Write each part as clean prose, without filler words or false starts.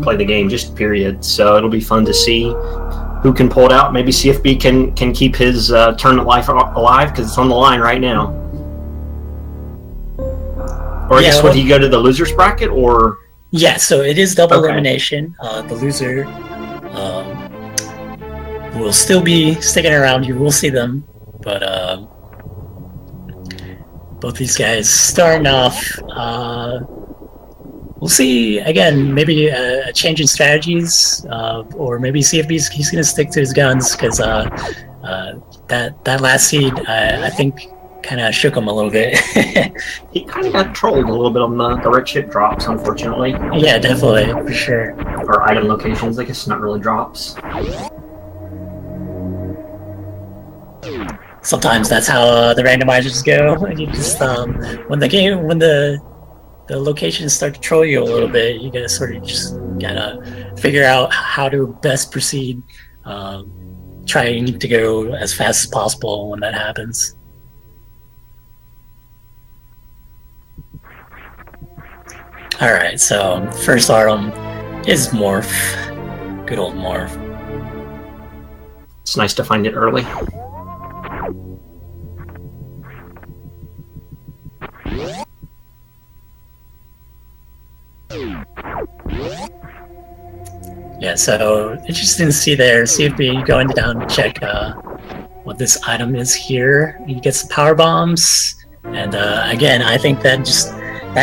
play the game, just period. So it'll be fun to see who can pull it out. Maybe CFB can keep his tournament life alive because it's on the line right now. Or I guess, would he go to the losers bracket or? Yeah, so it is double elimination. The loser will still be sticking around. You will see them, but both these guys starting off. We'll see again. Maybe a change in strategies, or maybe CFB's he's going to stick to his guns because that last seed I think kind of shook him a little bit. He kind of got trolled a little bit on the red chip drops, unfortunately. Yeah, definitely, for sure. Or item locations, I guess, not really drops. Sometimes that's how the randomizers go. You just when the locations start to troll you a little bit, you gotta sort of just gotta figure out how to best proceed, trying to go as fast as possible when that happens. Alright, so first item is Morph. Good old Morph. It's nice to find it early. Yeah, so interesting to see there. CFB going down to check what this item is here. He gets power bombs, and again, I think that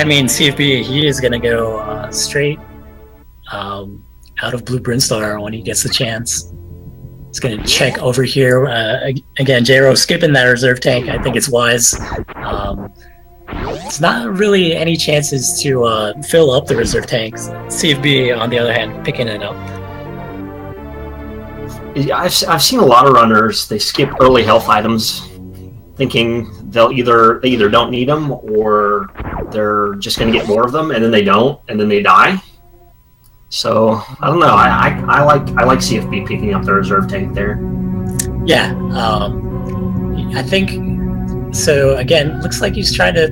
means CFB he is gonna go straight out of Blue Brinstar when he gets the chance. He's gonna check over here again. J-Ro skipping that reserve tank. I think it's wise. It's not really any chances to fill up the reserve tanks. CFB, on the other hand, picking it up. I've seen a lot of runners, they skip early health items thinking they either don't need them or they're just going to get more of them, and then they don't, and then they die. So, I don't know. I like CFB picking up the reserve tank there. Yeah. I think... So, again, looks like he's trying to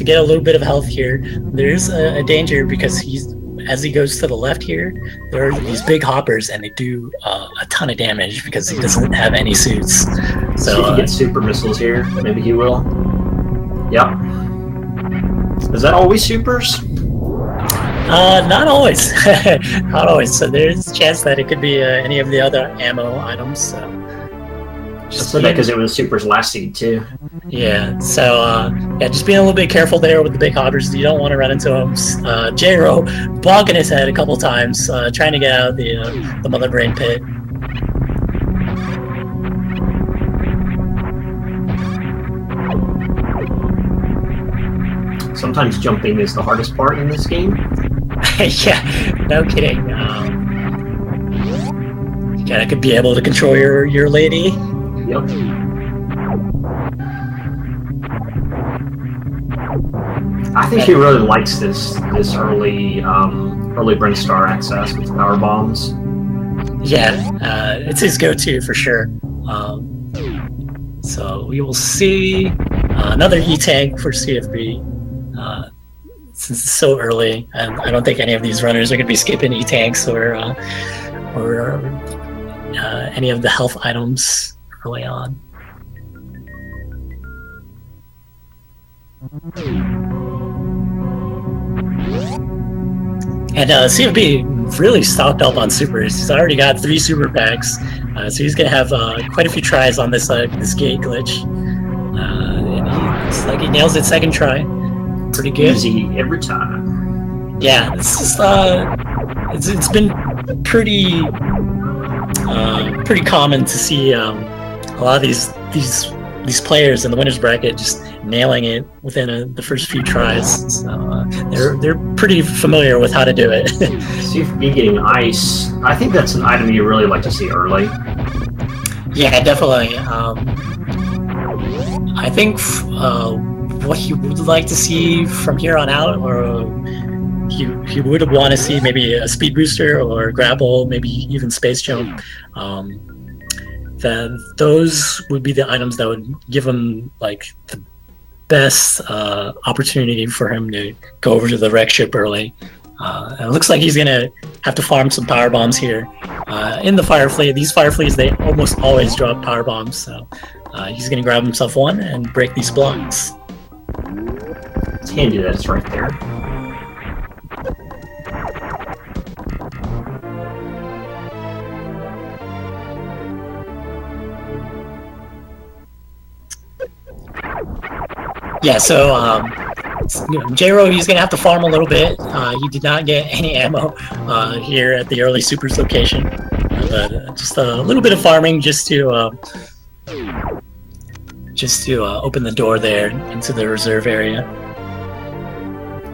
get a little bit of health here. There's a danger because as he goes to the left here, there are these big hoppers and they do a ton of damage because he doesn't have any suits. So if he gets super missiles here, maybe he will. Yep. Is that always supers? Not always. Not always. So there's a chance that it could be any of the other ammo items. So just that because it was Super's last seed too. Yeah, so yeah, just being a little bit careful there with the big hoppers. You don't want to run into them. J-Ro bonking his head a couple times, trying to get out of the mother brain pit. Sometimes jumping is the hardest part in this game. Yeah, no kidding. You gotta be able to control your lady. Yep. I think he really likes this early Brinstar access with power bombs. Yeah, it's his go-to for sure. So we will see another E-tank for CFB. Since it's so early, and I don't think any of these runners are going to be skipping E-tanks or any of the health items early on. And CFB really stocked up on supers. He's already got 3 super packs, so he's going to have quite a few tries on this gate glitch. And looks like he nails it second try. Pretty good. Easy every time. Yeah, it's just it's been pretty common to see a lot of these players in the winners bracket just nailing it within the first few tries. So they're pretty familiar with how to do it. CFB getting ice. I think that's an item you really like to see early. Yeah, definitely. I think what he would like to see from here on out, or he would want to see maybe a speed booster or grapple, maybe even space jump. That those would be the items that would give him like the best opportunity for him to go over to the wreck ship early. It looks like he's gonna have to farm some power bombs here. In the fire fleet, these fire fleets, they almost always drop power bombs, so he's gonna grab himself one and break these blocks. It's handy that it's right there. Yeah, so J-Ro, he's going to have to farm a little bit. He did not get any ammo here at the early Supers location. But just a little bit of farming just to open the door there into the reserve area.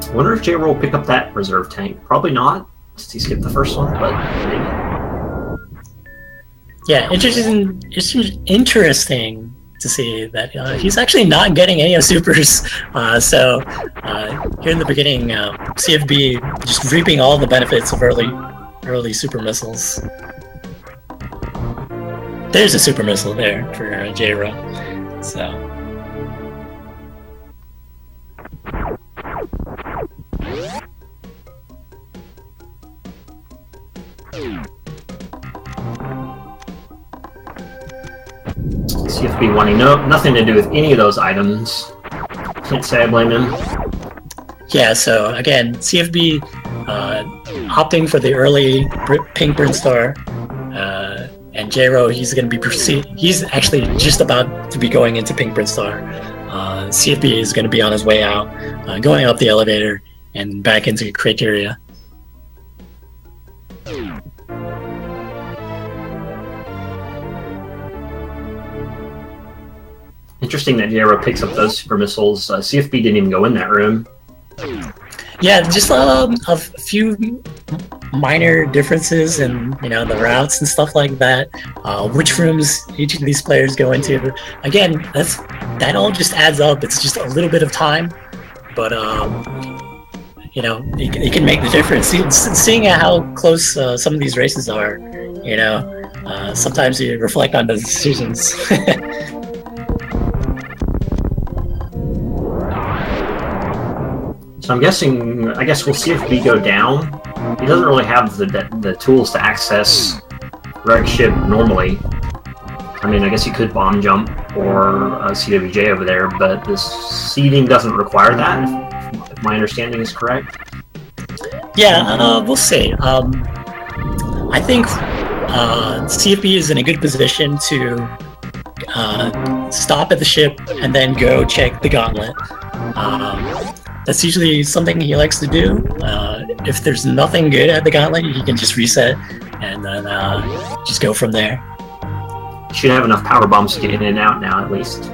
I wonder if J-Ro will pick up that reserve tank. Probably not, since he skipped the first one, but maybe. Yeah, interesting to see that he's actually not getting any of Supers. So here in the beginning, CFB just reaping all the benefits of early Super Missiles. There's a Super Missile there for J-Ro. So. CFB wanting nothing to do with any of those items. Can't say I blame him. Yeah, so again, CFB opting for the early pink Burn Star, and J-Ro, he's going to be he's actually just about to be going into pink Burn Star. CFB is going to be on his way out, going up the elevator and back into Criteria. Interesting that J-Ro picks up those super missiles. CFB didn't even go in that room. Yeah, just a few minor differences in the routes and stuff like that. Which rooms each of these players go into. Again, that all just adds up. It's just a little bit of time, but it can make the difference. Seeing how close some of these races are, sometimes you reflect on those decisions. So I'm guessing, I guess we'll see if we go down. He doesn't really have the tools to access Reg ship normally. I mean, I guess he could bomb jump or CWJ over there, but this seeding doesn't require that, if my understanding is correct. Yeah, we'll see. I think CFB is in a good position to stop at the ship and then go check the gauntlet. That's usually something he likes to do. If there's nothing good at the gauntlet, he can just reset and then just go from there. Should have enough power bombs to get in and out now, at least.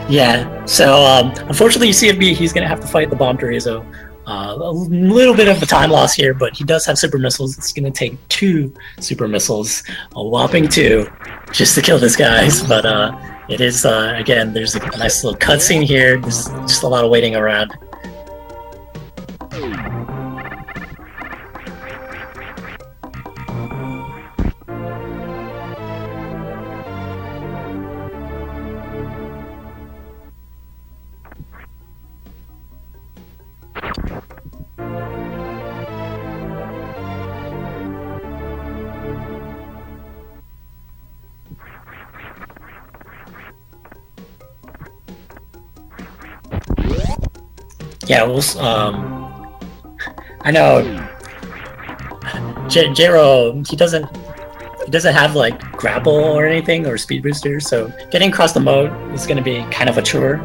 Yeah, so unfortunately, CFB, he's going to have to fight the Bomb Terrezo. A little bit of a time loss here, but he does have super missiles. It's going to take 2 super missiles, a whopping 2, just to kill this guys. But it is, again, there's a nice little cutscene here. There's just a lot of waiting around. Yeah, I know J-Ro, he doesn't have like grapple or anything or speed boosters, so getting across the moat is going to be kind of a chore.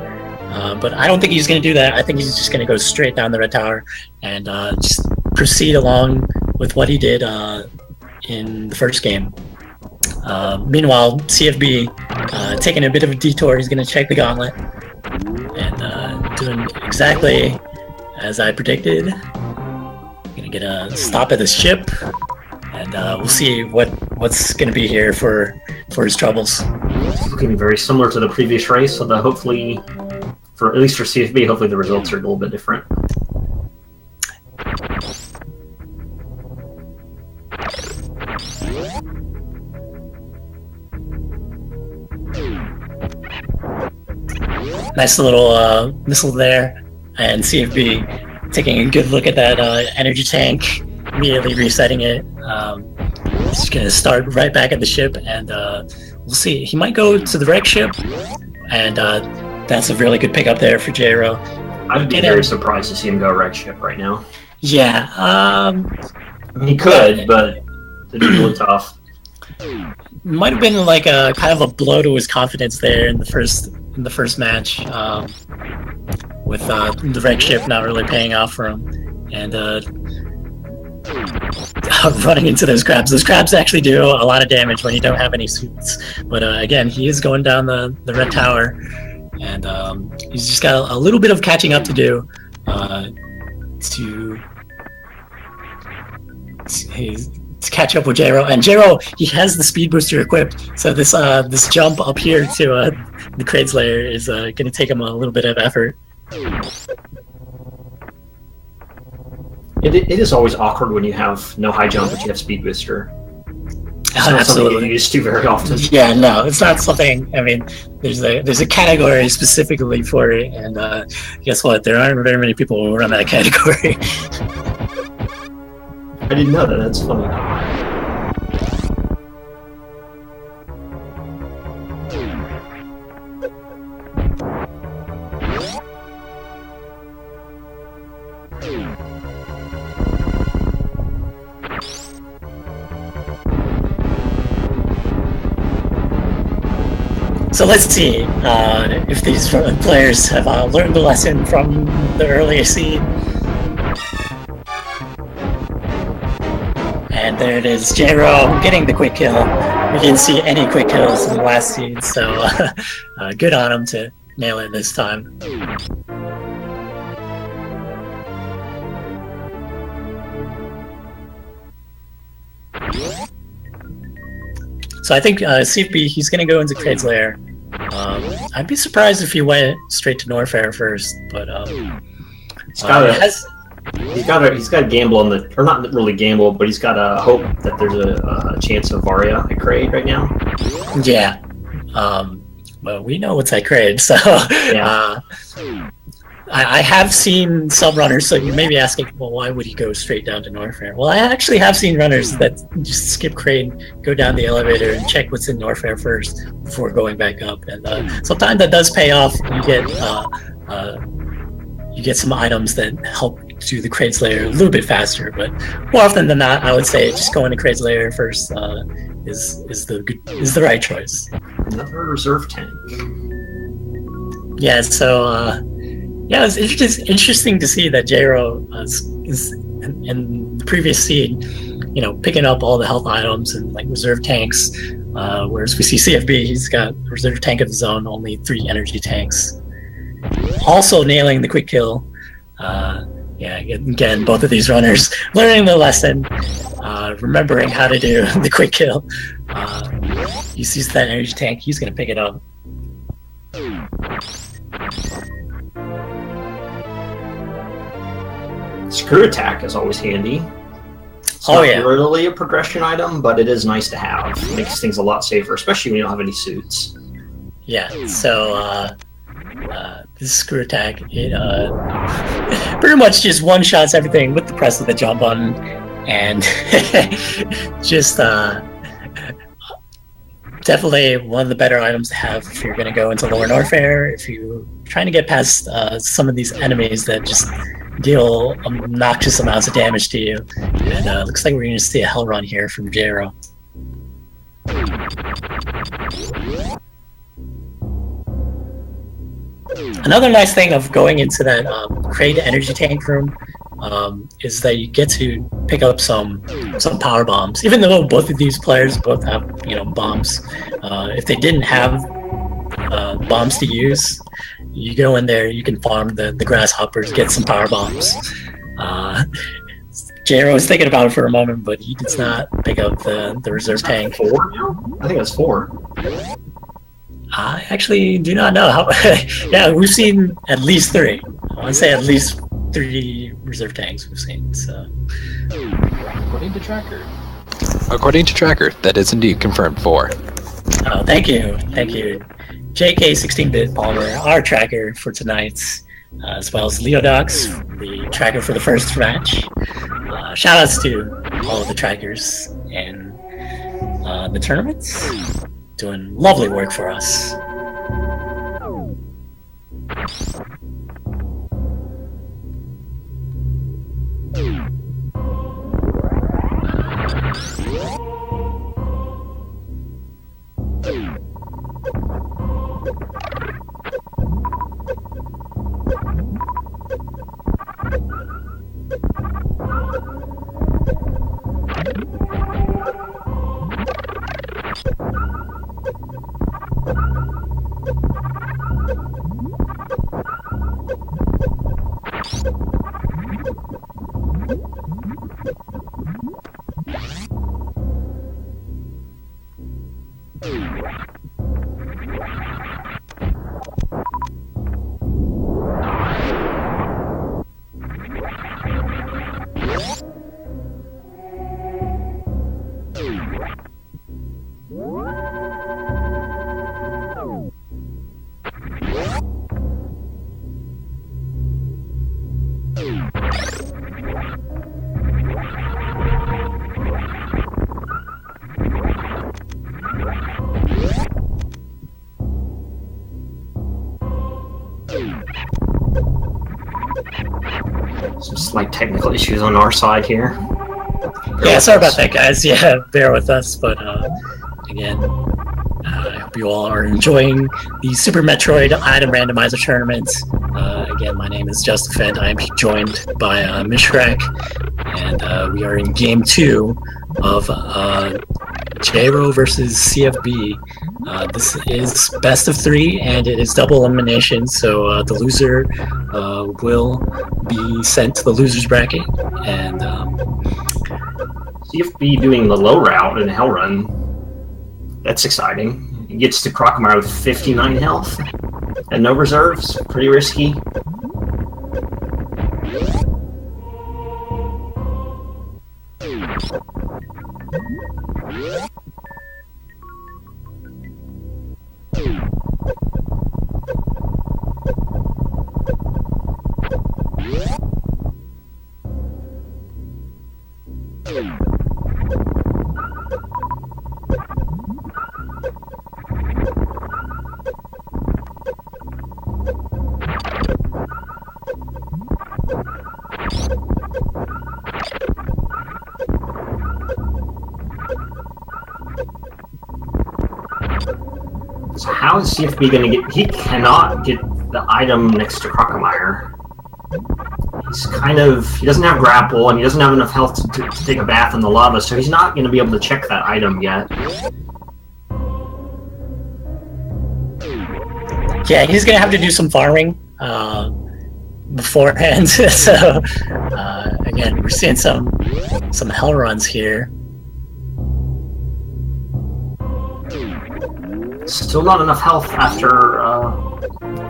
But I don't think he's going to do that. I think he's just going to go straight down the red tower and just proceed along with what he did in the first game. Meanwhile, CFB taking a bit of a detour. He's going to check the gauntlet and doing exactly as I predicted. Gonna get a stop at the ship, and we'll see what's gonna be here for his troubles. It's looking very similar to the previous race, so hopefully, at least for CFB, hopefully the results are a little bit different. Nice little missile there, and CFB taking a good look at that energy tank, immediately resetting it. He's going to start right back at the ship, and we'll see. He might go to the wreck ship, and that's a really good pickup there for J-Ro. I'd be very surprised to see him go wreck ship right now. Yeah. I mean, he could, but it'd be really tough. Might have been like a kind of a blow to his confidence there in the first match, with the wreck ship not really paying off for him, and running into those crabs. Those crabs actually do a lot of damage when you don't have any suits. But again, he is going down the red tower, and he's just got a little bit of catching up to do to catch up with J-Ro. And J-Ro, he has the speed booster equipped, so this jump up here to the Kraid's lair is going to take him a little bit of effort. It is always awkward when you have no high jump but you have speed booster. It's not Absolutely. something you used to very often. Yeah, no, it's not something. I mean, there's a category specifically for it, and guess what? There aren't very many people who run that category. I didn't know that. That's funny. So let's see if these players have learned the lesson from the earlier seed. And there it is, J-Ro getting the quick kill. We didn't see any quick kills in the last seed, so good on him to nail it this time. So I think CFB, he's going to go into Kraid's lair. I'd be surprised if he went straight to Norfair first, but he's got to gamble on the, or not really gamble, but he's got to hope that there's a chance of Varia at Kraid right now. Yeah. Well, we know what's at Kraid, so Yeah. I have seen some runners, so you may be asking, well, why would he go straight down to Norfair? Well, I actually have seen runners that just skip Kraid, go down the elevator, and check what's in Norfair first before going back up. And sometimes that does pay off. You get some items that help do the Kraid's lair a little bit faster, but more often than not, I would say just going to Kraid's lair first is the right choice. Another reserve tank. Yeah, so yeah, it's interesting to see that J-Ro is in the previous seed, picking up all the health items and like reserve tanks, whereas we see CFB, he's got a reserve tank of his own, only 3 energy tanks. Also nailing the quick kill. Yeah, again, both of these runners learning the lesson, remembering how to do the quick kill. He sees that energy tank, he's going to pick it up. Screw attack is always handy. It's not really a progression item, but it is nice to have. It makes things a lot safer, especially when you don't have any suits. Yeah, so this screw attack, it pretty much just one-shots everything with the press of the jump button, and just definitely one of the better items to have if you're going to go into Lower Norfair, if you're trying to get past some of these enemies that just deal obnoxious amounts of damage to you. And looks like we're going to see a hell run here from J-Ro. Another nice thing of going into that Kraid energy tank room is that you get to pick up some power bombs. Even though both of these players both have bombs, if they didn't have bombs to use, you go in there, you can farm the grasshoppers, get some power bombs. J-Ro was thinking about it for a moment, but he does not pick up the reserve tank. 4 now? I think that's 4. I actually do not know how. Yeah, we've seen at least 3. I want to say at least 3 reserve tanks we've seen. So, according to Tracker, that is indeed confirmed 4. Oh, thank you. JK 16-bit Palmer, our tracker for tonight's as well as Leodox, the tracker for the first match. Shoutouts to all of the trackers in the tournaments, doing lovely work for us. Some slight technical issues on our side here. Yeah, sorry about that, guys. Yeah, bear with us. But again, I hope you all are enjoying the Super Metroid Item Randomizer Tournament. Again, my name is Justin. I am joined by Mishrak, and we are in Game 2 of J-Ro versus CFB. This is best of 3, and it is double elimination, so the loser will be sent to the loser's bracket. And CFB doing the low route in Hell Run. That's exciting. He gets to Crocomire with 59 health and no reserves. Pretty risky. So how is CFB going to get... He cannot get the item next to Crocomire. He's kind of... He doesn't have grapple, and he doesn't have enough health to take a bath in the lava, so he's not going to be able to check that item yet. yeah, he's going to have to do some farming beforehand. So, again, we're seeing some hell runs here. Still not enough health after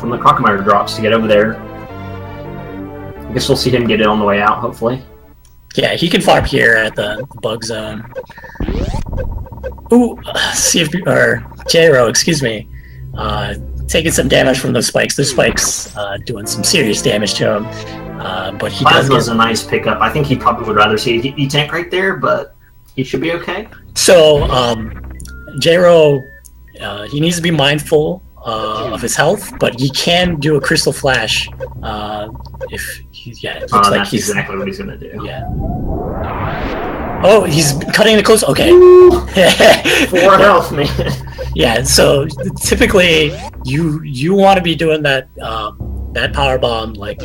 from the Crocomire drops to get over there. I guess we'll see him get it on the way out, hopefully. Yeah, he can farm here at the bug zone. Ooh, CFB, or J-Ro, excuse me. Taking some damage from those spikes. Those spikes doing some serious damage to him. But he Plasma's a nice pickup. I think he probably would rather see a E-Tank right there, but he should be okay. So, J-Ro, he needs to be mindful of his health, but he can do a Crystal Flash if he, yeah, it looks like that's exactly what he's going to do. Yeah. Oh, he's cutting it close. Okay. 4 health, man. Yeah, so typically you want to be doing that that power bomb like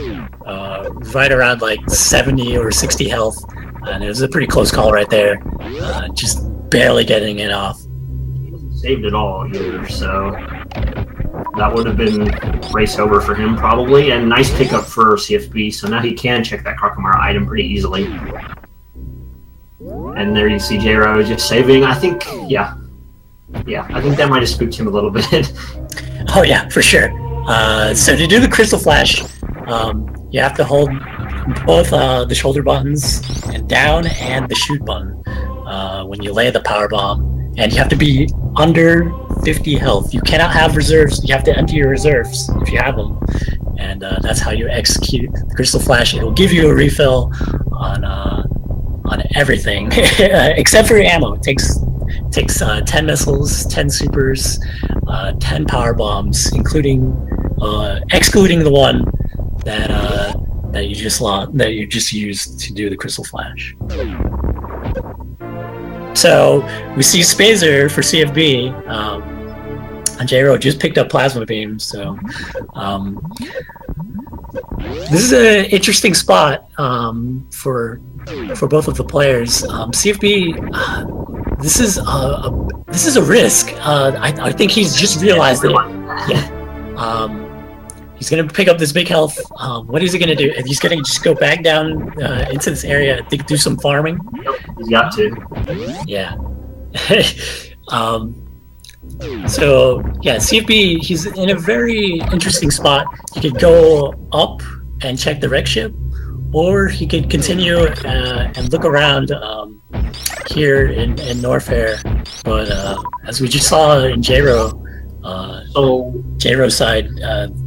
right around like 70 or 60 health, and it was a pretty close call right there. Just barely getting it off. He wasn't saved at all either, so that would have been race over for him probably, and nice pickup for CFB. So now he can check that Crocomire item pretty easily. And there you see J-Ro just saving. I think, yeah, I think that might have spooked him a little bit. Oh yeah, for sure. So to do the Crystal Flash, you have to hold both the shoulder buttons and down and the shoot button when you lay the power bomb, and you have to be under 50 health. You cannot have reserves. You have to empty your reserves if you have them, and that's how you execute the Crystal Flash. It will give you a refill on everything except for your ammo. It takes 10 missiles, 10 supers, 10 power bombs, excluding the one that you just used to do the Crystal Flash. So we see Spazer for CFB. And J-Ro just picked up plasma beam, so this is an interesting spot for both of the players. CFB, this is a risk. I think he's just realized it. Yeah. He's gonna pick up this big health. What is he gonna do? He's gonna just go back down into this area. I think do some farming. Yep, he's got to. Yeah. So yeah, CFB, he's in a very interesting spot. He could go up and check the wreck ship, or he could continue and look around here in Norfair. But as we just saw in J-Ro, J-Ro's side,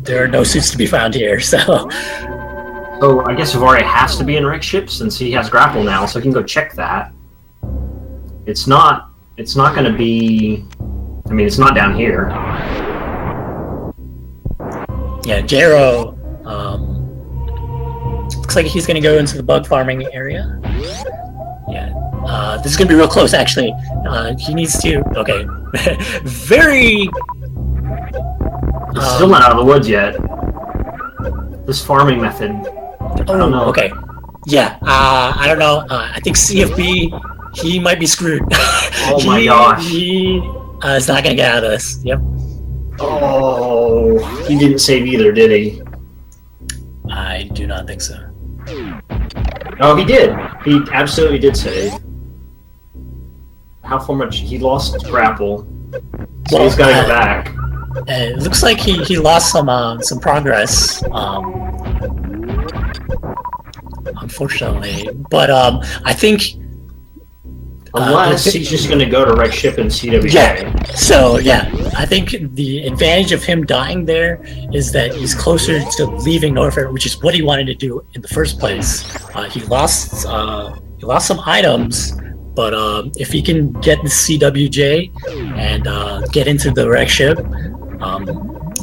there are no suits to be found here. So I guess Vare has to be in wreck ship since he has grapple now, so he can go check that. It's not going to be. I mean, it's not down here. Yeah, J-Ro looks like he's going to go into the bug farming area. Yeah, this is going to be real close, actually. He needs to... Okay. Very... It's still not out of the woods yet. This farming method... I don't know. Okay. Yeah, I don't know. I think CFB, he might be screwed. Oh my gosh. It's not gonna get out of this. Yep. Oh, he didn't save either, did he? I do not think so. Oh, he did. He absolutely did save. How far much? He lost grapple, so he's got to go back. It looks like he lost some progress. Unfortunately, but I think. Unless he's just going to go to wreck ship and CWJ. Yeah. So yeah, I think the advantage of him dying there is that he's closer to leaving Norfair, which is what he wanted to do in the first place. He lost some items, but if he can get the CWJ and get into the wreck ship,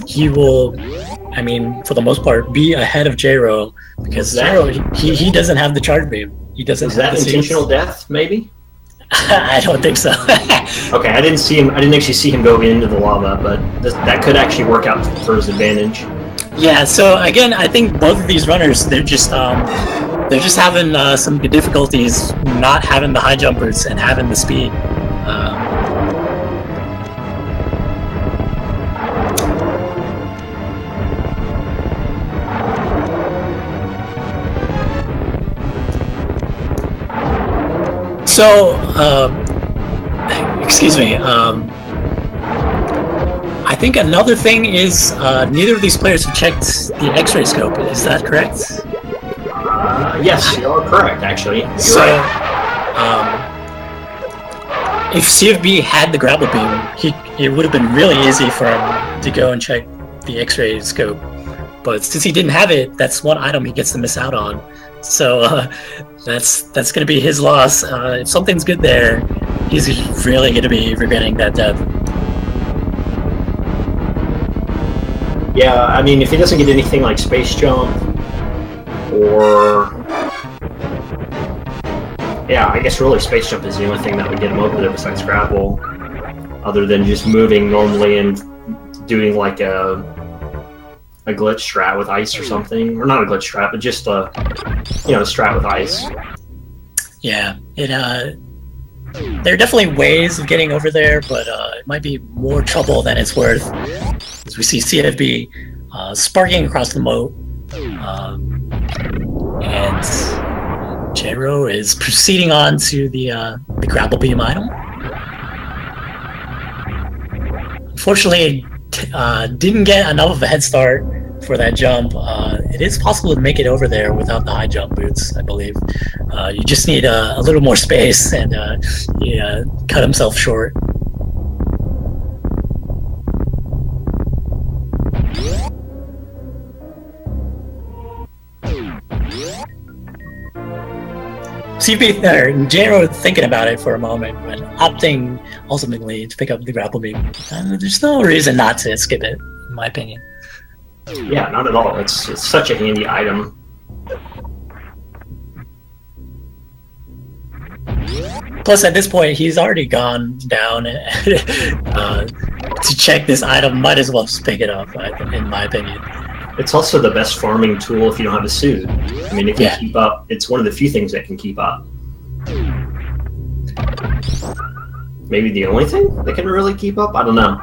he will. I mean, for the most part, be ahead of J-Ro because J-Ro he doesn't have the charge beam. He doesn't. Is that intentional death? Maybe. I don't think so. Okay, I didn't actually see him go into the lava, but that could actually work out for his advantage. Yeah. So again, I think both of these runners, they're just having some difficulties not having the high jumpers and having the speed. So, excuse me, I think another thing is neither of these players have checked the X-ray scope. Is that correct? Yes, you're correct, actually. You're right. If CFB had the grapple beam, it would have been really easy for him to go and check the X-ray scope. But since he didn't have it, that's one item he gets to miss out on. So that's going to be his loss. If something's good there, he's really going to be regretting that death. Yeah, I mean, if he doesn't get anything like space jump, or yeah, I guess really space jump is the only thing that would get him over there besides grapple, other than just moving normally and doing like a glitch strat with ice or something, or not a glitch strat, but just a strat with ice. Yeah, there are definitely ways of getting over there, but it might be more trouble than it's worth. As we see CFB sparking across the moat, and J-Ro is proceeding on to the grapple beam item. Unfortunately, didn't get enough of a head start for that jump. It is possible to make it over there without the high jump boots, I believe. You just need a little more space, and he cut himself short. CFB or Jero thinking about it for a moment, but opting ultimately to pick up the grapple beam. There's no reason not to skip it, in my opinion. Yeah, not at all. It's such a handy item. Plus, at this point, he's already gone down to check this item. Might as well just pick it up, in my opinion. It's also the best farming tool if you don't have a suit. I mean, it can keep up. It's one of the few things that can keep up. Maybe the only thing that can really keep up? I don't know.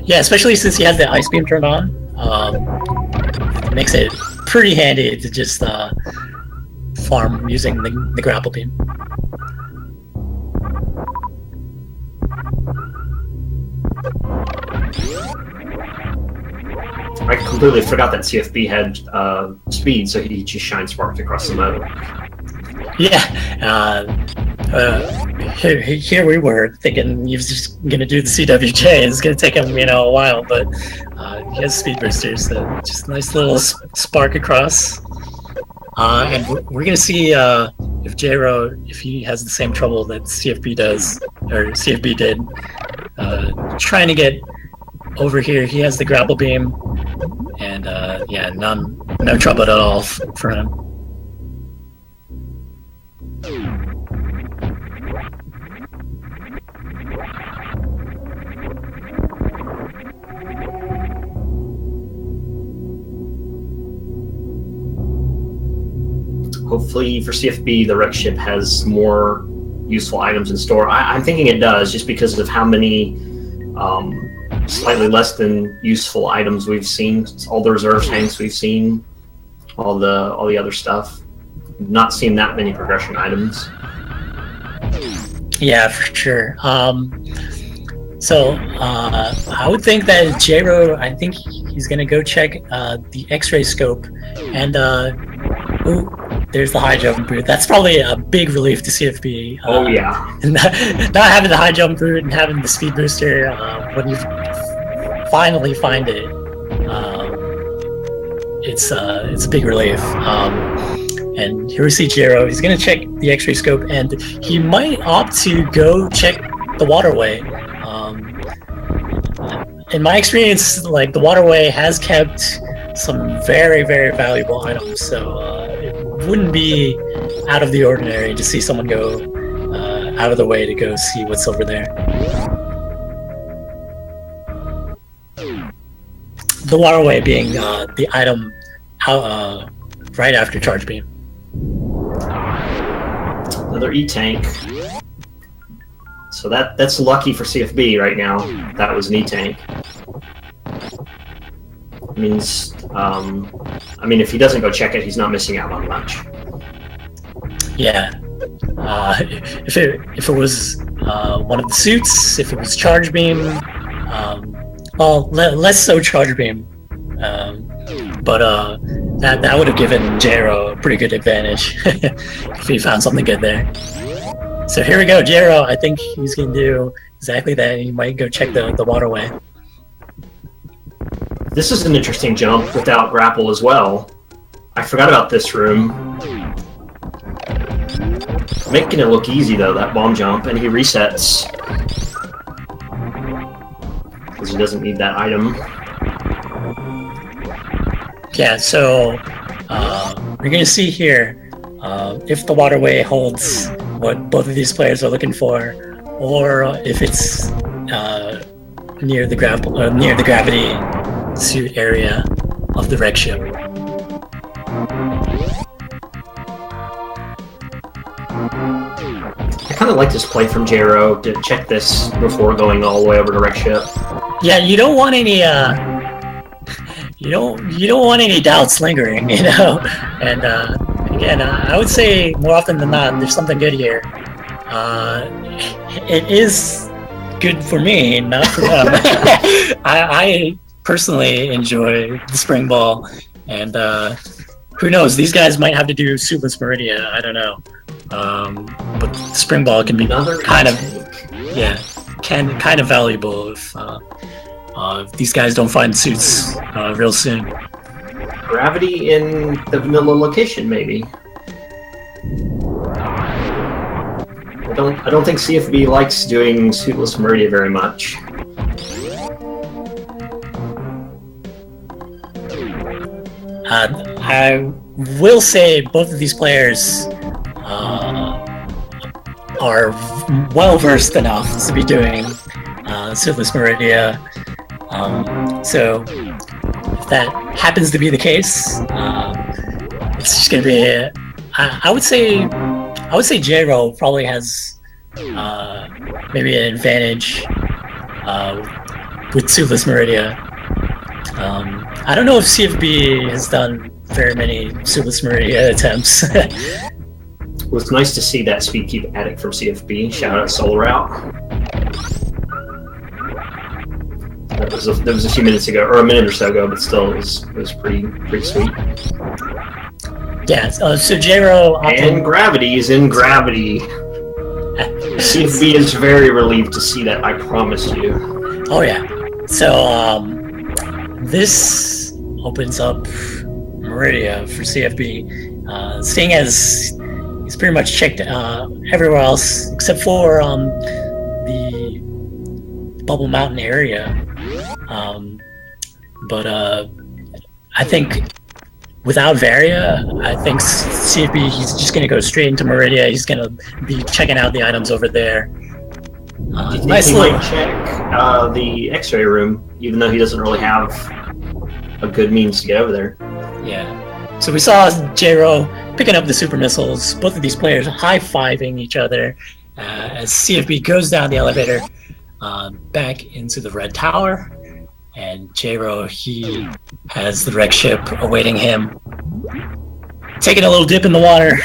Yeah, especially since he has the ice beam turned on. It makes it pretty handy to just farm using the grapple beam. I completely forgot that CFB had speed, so he just shine sparked across the map. Yeah. Here we were thinking he was just gonna do the CWJ. It's gonna take him, a while, but he has speed boosters, so just a nice little spark across. And we're gonna see if Jero, if he has the same trouble that CFB does, or CFB did, trying to get over here. He has the grapple beam, and no trouble at all for him. Hopefully for CFB, the wreck ship has more useful items in store. I'm thinking it does, just because of how many slightly less than useful items we've seen. All the reserve tanks we've seen, all the other stuff. Not seen that many progression items. Yeah, for sure. So I would think that Jero, I think he's gonna go check the X-ray scope, and there's the high jump boot. That's probably a big relief to CFB. Oh yeah. Not having the high jump boot and having the speed booster when you finally find it, it's a big relief. And here we see Jero. He's gonna check the X-ray scope, and he might opt to go check the waterway. In my experience, like, the waterway has kept some very, very valuable items, so it wouldn't be out of the ordinary to see someone go out of the way to go see what's over there. The waterway being the item right after charge beam. Another E-tank. So that's lucky for CFB right now. That was an E-tank. Means, if he doesn't go check it, he's not missing out on much. Yeah. If it was one of the suits, if it was charge beam, less so charge beam, but that would have given Jero a pretty good advantage if he found something good there. So here we go, Jero. I think he's gonna do exactly that. He might go check the waterway. This is an interesting jump without grapple as well. I forgot about this room. Making it look easy though, that bomb jump, and he resets. Because he doesn't need that item. Yeah, so we're gonna see here if the waterway holds what both of these players are looking for, or if it's near the gravity suit area of the wreck ship. I kind of like this play from Jero to check this before going all the way over to wreck ship. Yeah, you don't want any you don't want any doubts lingering, And again, I would say more often than not, there's something good here. It is good for me, not for them. I personally enjoy the spring ball, and who knows, these guys might have to do Subless Meridia, I don't know. But the spring ball can be kind of valuable if these guys don't find suits real soon. Gravity in the vanilla location, maybe. I don't think CFB likes doing suitless Meridia very much. I will say both of these players are well versed enough to be doing suitless Meridia. So if that happens to be the case, it's just going to be. I would say J-Ro probably has maybe an advantage with suitless Meridia. I don't know if CFB has done very many suitless Meridia attempts. It was nice to see that speed keep attic from CFB. Shout out Solar Out. That was a few minutes ago, or a minute or so ago, but still, it was pretty sweet. Yeah. So J-Ro and Gravity is in Gravity. CFB is very relieved to see that. I promise you. Oh yeah. So this opens up Meridia for CFB, seeing as he's pretty much checked everywhere else except for the Bubble Mountain area. But I think without Varia, I think CFB, he's just going to go straight into Meridia. He's going to be checking out the items over there. Nice he might check the X-ray room, even though he doesn't really have a good means to get over there. Yeah. So we saw J-Ro picking up the super missiles, both of these players high-fiving each other as CFB goes down the elevator back into the Red Tower. And J-Ro, he has the wreck ship awaiting him, taking a little dip in the water.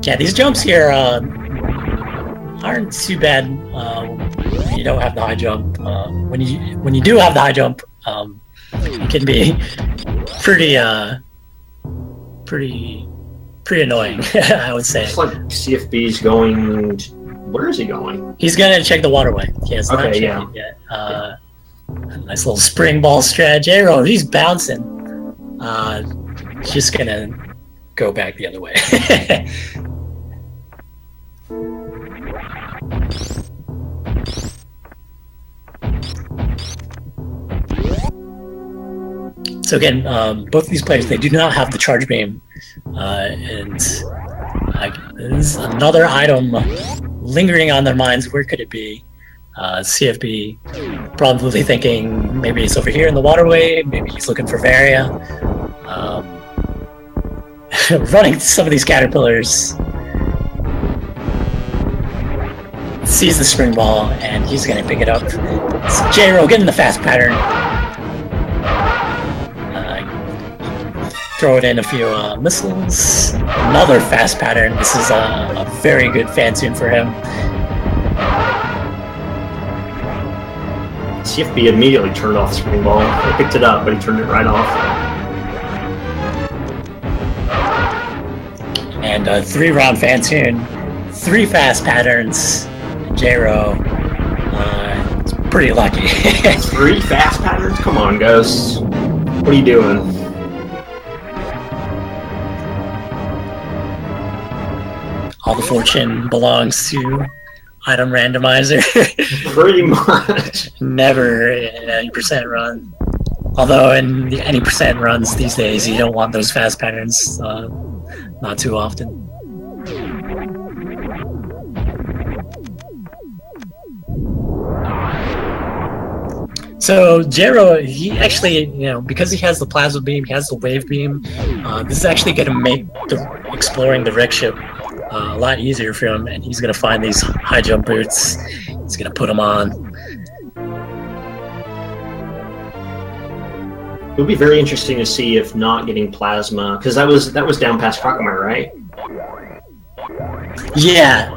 Yeah, these jumps here aren't too bad when you don't have the high jump. When you do have the high jump, it can be pretty annoying, I would say. It's like CFB's going. Where is he going? He's gonna check the waterway. He has not checked it yet. Nice little spring ball strat. J-Ro, he's bouncing. Just gonna go back the other way. So again, both of these players, they do not have the charge beam, and there's another item lingering on their minds. Where could it be? CFB probably thinking maybe it's over here in the waterway, maybe he's looking for Varia. Running some of these caterpillars, sees the spring ball, and he's going to pick it up. It's J-Ro getting the fast pattern. Throw it in a few missiles. Another fast pattern. This is a very good fan tune for him. CFB immediately turned off the spring ball. He picked it up, but he turned it right off. And a 3-round fan tune. 3 fast patterns. J-Ro is pretty lucky. 3 fast patterns? Come on, Ghost. What are you doing? All the fortune belongs to item randomizer. Pretty much. Never an any percent run. Although in the any percent runs these days, you don't want those fast patterns. Not too often. So J-Ro, he actually, because he has the plasma beam, he has the wave beam. This is actually going to make exploring the wreck ship a lot easier for him, and he's going to find these high jump boots. He's going to put them on. It would be very interesting to see if not getting plasma, because that was down past Kakamai, right? Yeah.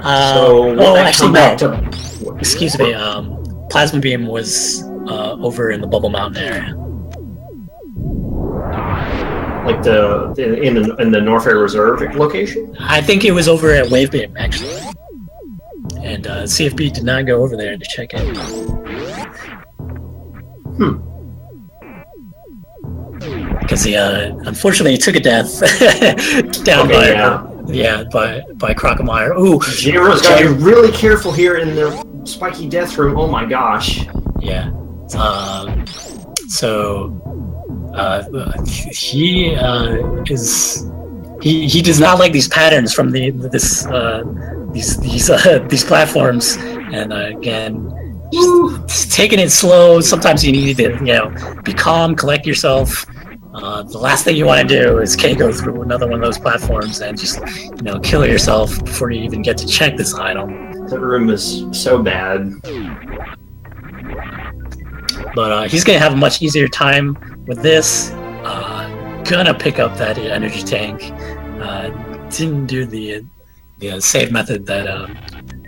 Actually, no. Excuse me. Plasma beam was over in the Bubble Mountain area. Like in the North Air Reserve location? I think it was over at Wave Beam, actually. And CFB did not go over there to check it. because he unfortunately he took a death down by Crocomire. Ooh, Jiro's got to be really careful here in the spiky death room. Oh my gosh. Yeah. He he does not like these patterns from these platforms, and again, just taking it slow. Sometimes you need to be calm, collect yourself. The last thing you want to do is go through another one of those platforms and just kill yourself before you even get to check this item. That room is so bad. But he's gonna have a much easier time with this. Gonna pick up that energy tank. Didn't do the save method that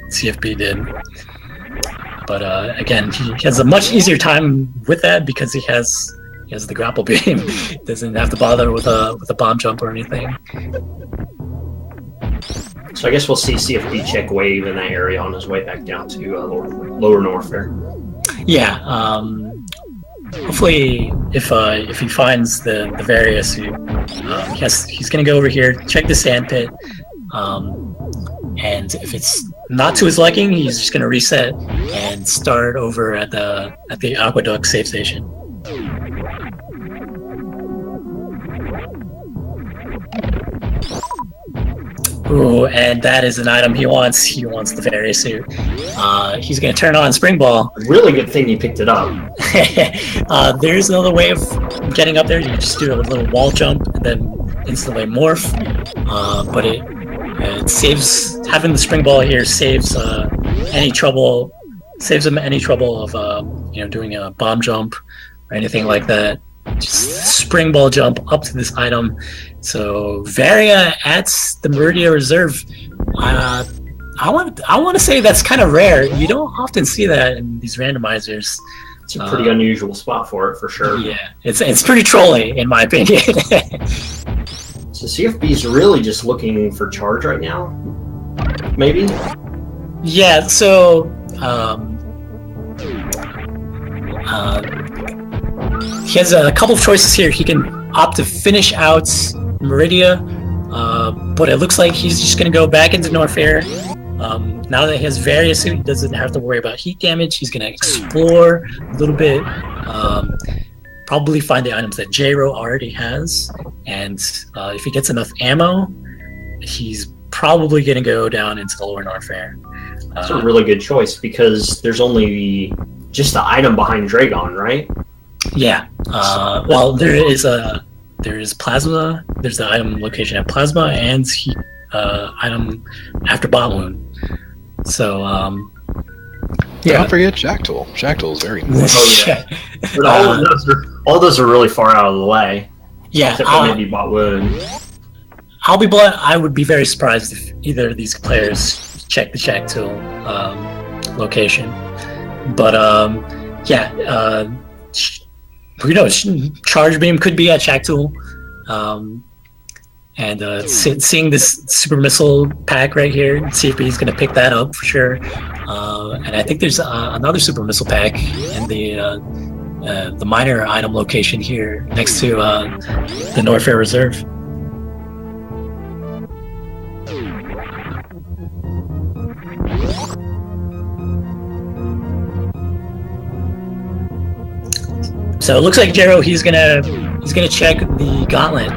CFB did. But again, he has a much easier time with that because he has the grapple beam. Doesn't have to bother with a bomb jump or anything. So I guess we'll see CFB check wave in that area on his way back down to lower north there. Yeah. Hopefully, if he finds the various, he's going to go over here, check the sand pit, and if it's not to his liking, he's just going to reset and start over at the aqueduct save station. Ooh, and that is an item he wants. He wants the fairy suit. He's going to turn on Spring Ball. Really good thing you picked it up. There's another way of getting up there. You just do a little wall jump and then instantly morph. But it saves, having the Spring Ball here saves any trouble. Saves him any trouble of doing a bomb jump or anything like that. Just Spring Ball jump up to this item. So Varia at the Meridia Reserve. I want to say that's kind of rare. You don't often see that in these randomizers. It's a pretty unusual spot for it, for sure. Yeah, it's pretty trolly in my opinion. So CFB's really just looking for charge right now, maybe. Yeah. So he has a couple of choices here. He can opt to finish out Meridia, but it looks like he's just going to go back into Norfair. Now that he has various, he doesn't have to worry about heat damage. He's going to explore a little bit, probably find the items that Jro already has, and if he gets enough ammo, he's probably going to go down into the lower Norfair. That's a really good choice because there's only just the item behind Dragon, right? Yeah. Well, there is Plasma. There's the item location at Plasma and heat item after Bomb Wound. So, yeah. Don't forget Shacktool. Shacktool is very nice. Oh, yeah. But all those are really far out of the way. Yeah. Except for maybe Bot Wound. I'll be blunt. I would be very surprised if either of these players check the Shacktool location. But yeah. Who knows? Charge Beam could be at Shacktool. And seeing this Super Missile pack right here, CFB is going to pick that up for sure. And I think there's another Super Missile pack in the minor item location here next to the Norfair Reserve. So it looks like Jero, he's gonna check the Gauntlet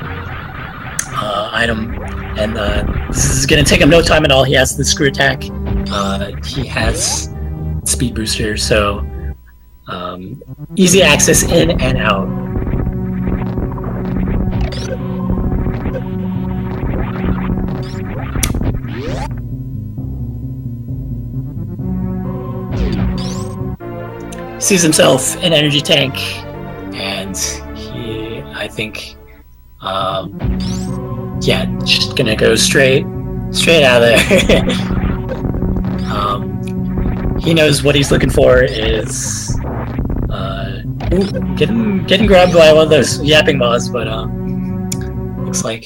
item, and this is gonna take him no time at all. He has the Screw Attack. He has Speed Booster, so easy access in and out. Sees himself in Energy Tank, and he, I think, yeah, just gonna go straight out of there. He knows what he's looking for is getting grabbed by one of those yapping moths, but looks like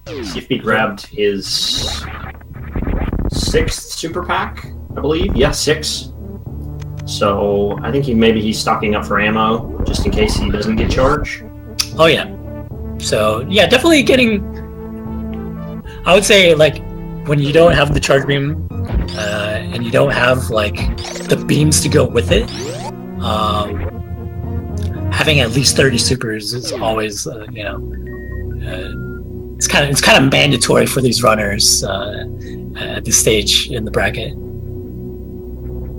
CFB grabbed his 6th super pack, I believe. Yeah, 6. So I think maybe he's stocking up for ammo just in case he doesn't get charged. Oh yeah. So yeah, definitely getting. I would say like when you don't have the charge beam and you don't have like the beams to go with it, having at least 30 supers is always it's kind of mandatory for these runners at this stage in the bracket.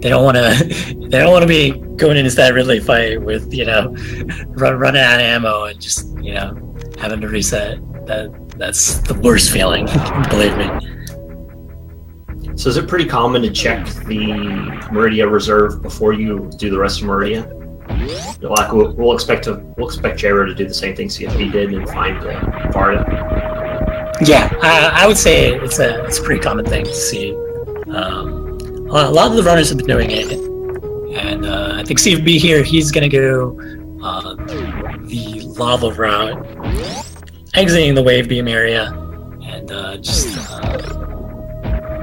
They don't want to be going into that relay fight with running out of ammo and just having to reset. That's the worst feeling, believe me. So is it pretty common to check the Meridia reserve before you do the rest of Meridia? Like we'll expect Jero to do the same thing CFB did and find Varda. Yeah, I would say it's a pretty common thing to see. A lot of the runners have been doing it, and I think CFB here, he's gonna go the lava route, exiting the wave beam area, and just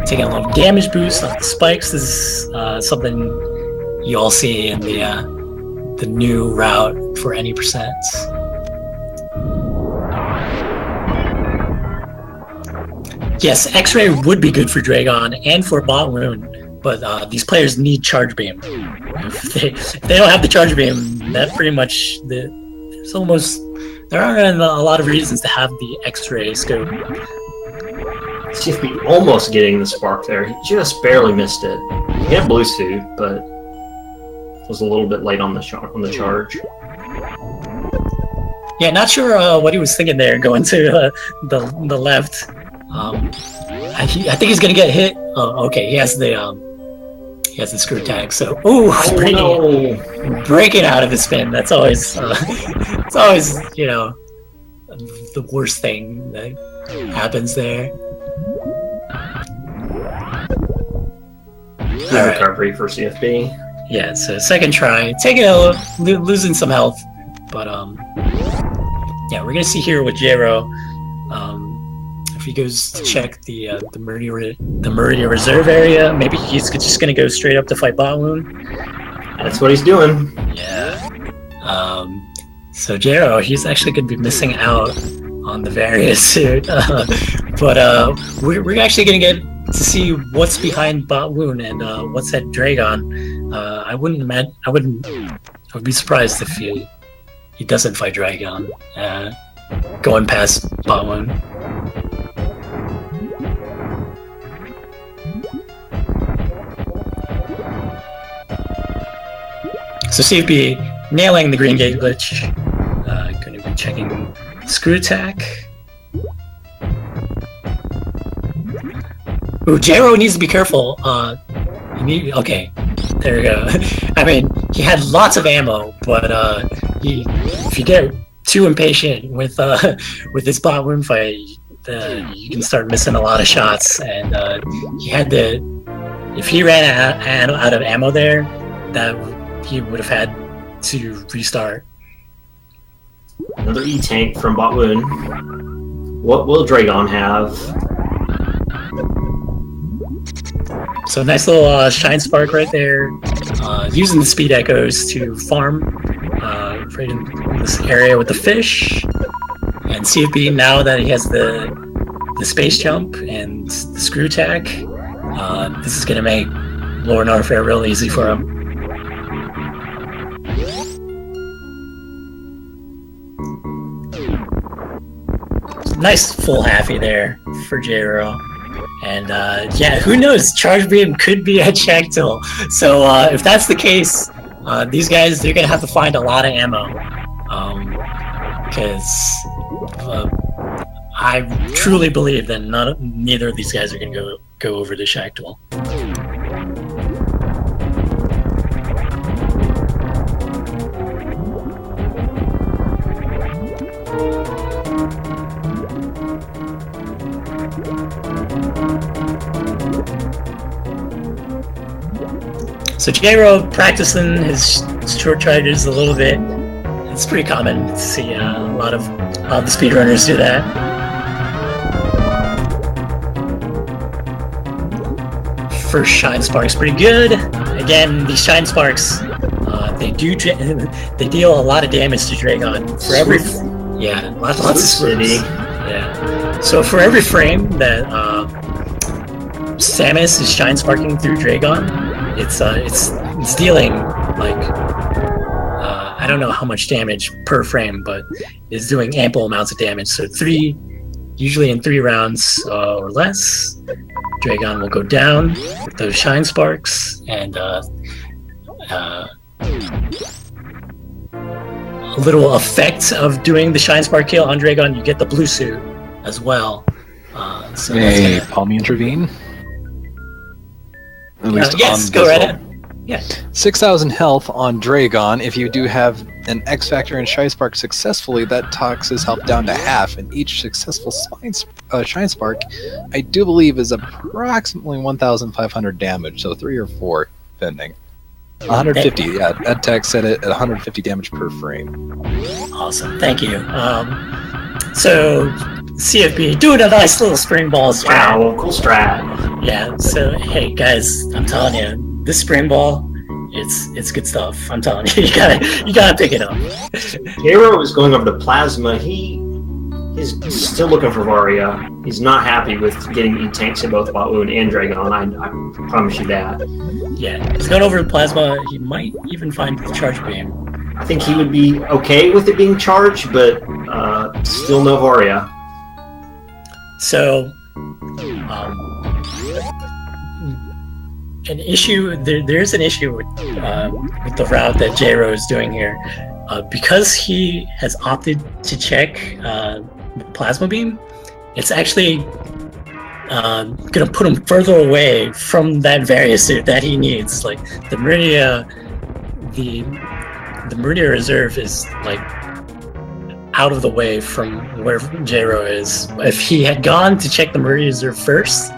taking a little damage boost off the spikes. This is something you all see in the new route for any percents. Yes, X-Ray would be good for Dragon and for Bot Wound, but these players need Charge Beam. If they don't have the Charge Beam, that pretty much there aren't a lot of reasons to have the X-Ray scope. CFB almost getting the spark there. He just barely missed it. He had blue suit, but was a little bit late on the charge. Yeah, not sure what he was thinking there, going to the left. I think he's gonna get hit. Oh, okay, he has the screw tag. So, breaking out of the spin. That's always it's always the worst thing that happens there. Good recovery for CFB. Yeah, so second try, losing some health, but yeah, we're gonna see here with Jero. If he goes to check the Meridia reserve area, maybe he's just gonna go straight up to fight Bot Wound. That's what he's doing. Yeah. So Jero, he's actually gonna be missing out on the various suit, but we're actually gonna get to see what's behind Bot Wound and what's at Dragon. I would be surprised if he doesn't fight Dragon, going past Bot Wound. So CFB nailing the green gate glitch. Going to be checking screw attack. Ooh, Jero needs to be careful. Okay, there we go. I mean, he had lots of ammo, but if you get too impatient with this Bot Wound fight, you can start missing a lot of shots. And if he ran out of ammo there, that he would have had to restart. Another E-tank from Bot Wound. What will Dragon have? So nice little Shine Spark right there. Using the speed echoes to farm right in this area with the fish. And CFB, now that he has the space jump and the screw attack, this is going to make Lower Norfair real easy for him. Nice full halfie there for Jero. And yeah, who knows? Charge Beam could be a check tool. So if that's the case, these guys, they're going to have to find a lot of ammo. Because I truly believe that neither of these guys are going to go over the shack tool. So Jero practicing his short charges a little bit. It's pretty common to see a lot of the speedrunners do that. First Shine Spark's pretty good. Again, these Shine Sparks, they deal a lot of damage to Dragon. For every Yeah, lots of City. Yeah. So for every frame that Samus is shine sparking through Dragon, it's dealing like I don't know how much damage per frame, but it's doing ample amounts of damage. So usually in 3 rounds or less, Dragon will go down with those shine sparks, and a little effect of doing the shine spark kill on Dragon, you get the blue suit as well. So May Palmy intervene? At least yes, on go this right level. ahead. Yeah. 6,000 health on Dragon. If you do have an X Factor and Shine Spark successfully, that talks his health down to half, and each successful Shine Spark, I do believe, is approximately 1,500 damage, so 3 or 4, depending. 150, yeah. EdTech said it at 150 damage per frame. Awesome, thank you. So CFB doing a nice little spring ball strat. Wow, cool strat. Yeah. So hey guys, I'm telling you, this spring ball, it's good stuff. I'm telling you, you gotta pick it up. Hero is going over to Plasma. He's still looking for Varia. He's not happy with getting E-tanks in both Wawoon and Dragon. I promise you that. Yeah, he's going over to Plasma. He might even find the charge beam. I think he would be okay with it being charged, but still no Varia. So, an issue. There's an issue with the route that J-Ro is doing here, because he has opted to check Plasma Beam. It's actually gonna put him further away from that Varia suit that he needs. Like the Meridia Reserve is like out of the way from where J-Ro is. If he had gone to check the Meridia Reserve first,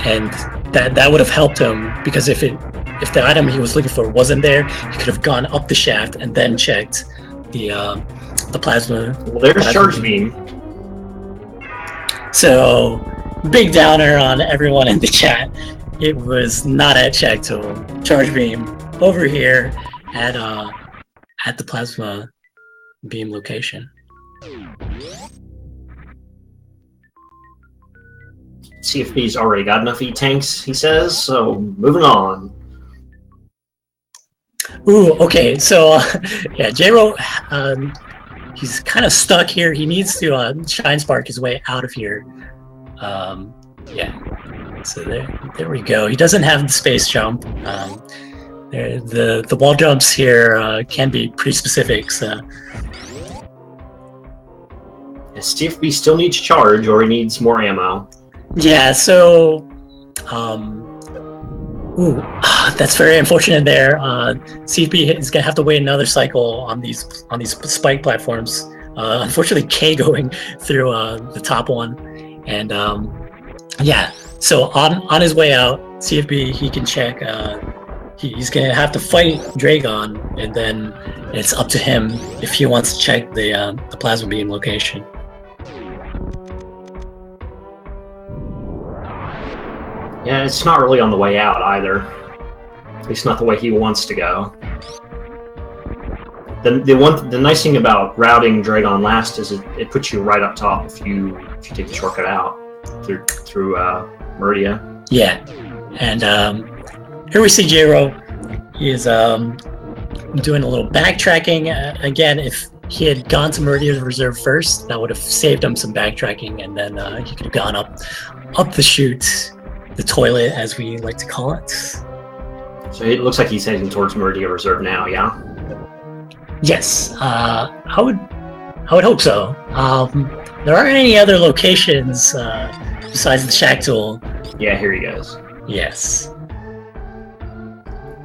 and that would have helped him, because if the item he was looking for wasn't there, he could have gone up the shaft and then checked the Plasma. Well, there's charge beam. So, big downer on everyone in the chat. It was not at check tool. Charge beam over here at the Plasma beam location. CFB's already got enough E-tanks, he says, so moving on. Ooh, okay, so yeah, J-Ro, he's kind of stuck here. He needs to shine spark his way out of here. Yeah, so there we go. He doesn't have the space jump. The wall jumps here can be pretty specific. So CFB still needs charge, or he needs more ammo. yeah, so that's very unfortunate there. CFB is gonna have to wait another cycle on these spike platforms. Unfortunately, K going through the top one, and yeah. So on his way out, CFB he can check. He's gonna have to fight Dragon, and then it's up to him if he wants to check the Plasma Beam location. Yeah, it's not really on the way out either. At least not the way he wants to go. The nice thing about routing Dragon last is it puts you right up top if you take the shortcut out through Meridia. Yeah, and here we see J-Ro. He is doing a little backtracking. Again, if he had gone to Meridia's Reserve first, that would have saved him some backtracking, and then he could have gone up the chute, the toilet, as we like to call it. So it looks like he's heading towards Meridia Reserve now, yeah? Yes, I would hope so. There aren't any other locations besides the Shack Tool. Yeah, here he goes. Yes.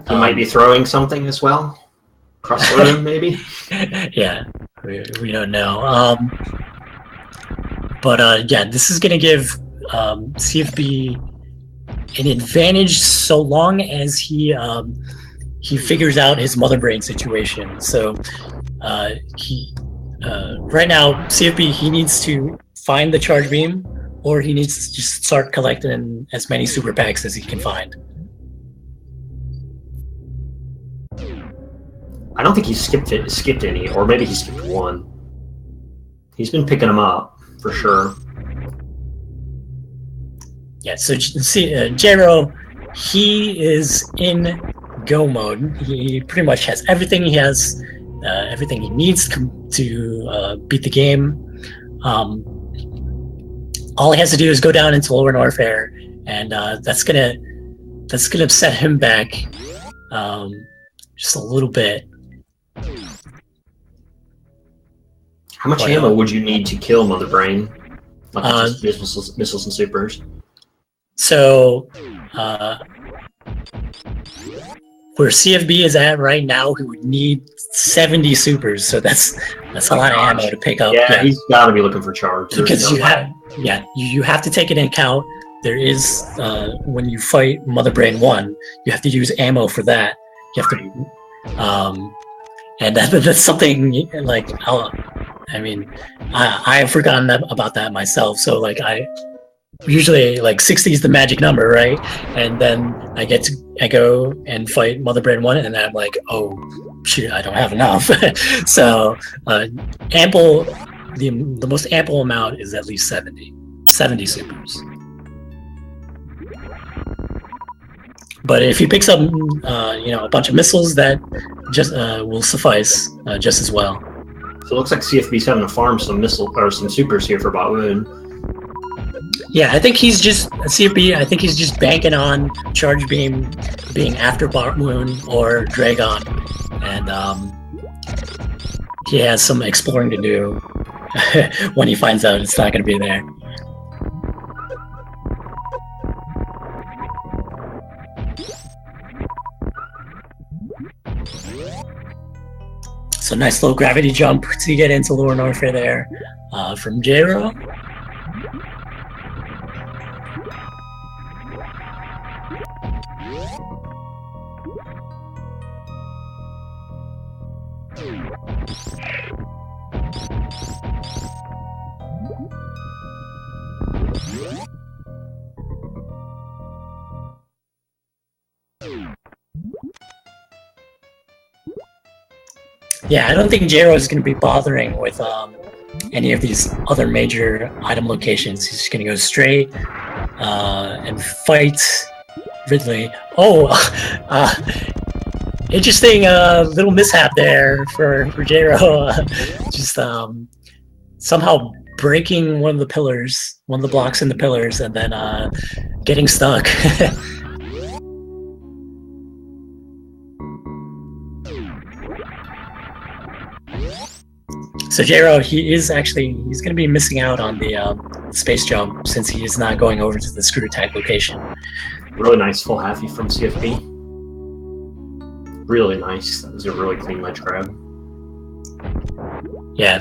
He might be throwing something as well? Across the room, maybe? Yeah, we don't know. But yeah, this is going to give CFB an advantage so long as he figures out his mother brain situation. So right now, CFB, he needs to find the charge beam, or he needs to just start collecting as many super packs as he can find. I don't think he skipped any, or maybe he skipped one. He's been picking them up for sure. Yeah, so see, Jero, he is in go mode. He pretty much has everything. He has everything he needs to beat the game. All he has to do is go down into lower warfare, and that's gonna set him back just a little bit. How much ammo would you need to kill Mother Brain? Like just missiles and supers. So, where CFB is at right now, he would need 70 supers. So that's a lot of ammo to pick up. Yeah, he's got to be looking for charge. Because you have to take it into account. There is when you fight Mother Brain 1, you have to use ammo for that. You have to, and that's something like I have forgotten about that myself. So like usually like 60 is the magic number, right? And then I go and fight Mother Brain 1, and I'm like, oh shoot, I don't have enough. So the most ample amount is at least 70 supers. But if he picks up a bunch of missiles, that just will suffice just as well. So it looks like CFB's having to farm some missile or some supers here for Bawoon. Yeah, I think he's just CFB. I think he's just banking on Charge Beam being after Bawoon or Dragon, and he has some exploring to do when he finds out it's not going to be there. So nice low gravity jump to get into lower warfare there from Jero. Yeah, I don't think Jero is going to be bothering with any of these other major item locations. He's just going to go straight and fight Ridley. Oh, interesting little mishap there for Jero. Just somehow breaking one of the pillars, one of the blocks in the pillars, and then getting stuck. So Jero, he's going to be missing out on the space jump since he is not going over to the screw attack location. Really nice full halfie from CFB. Really nice. That was a really clean ledge grab. Yeah,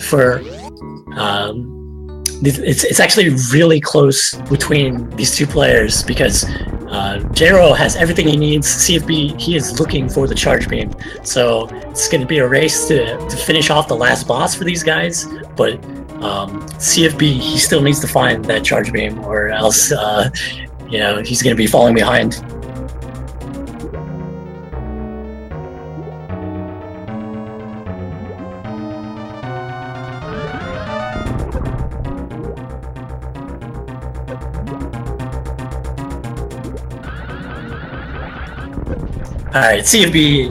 it's actually really close between these two players because Jero has everything he needs. CFB, he is looking for the charge beam. So it's going to be a race to finish off the last boss for these guys. But CFB, he still needs to find that charge beam or else, he's going to be falling behind. Alright, CFB,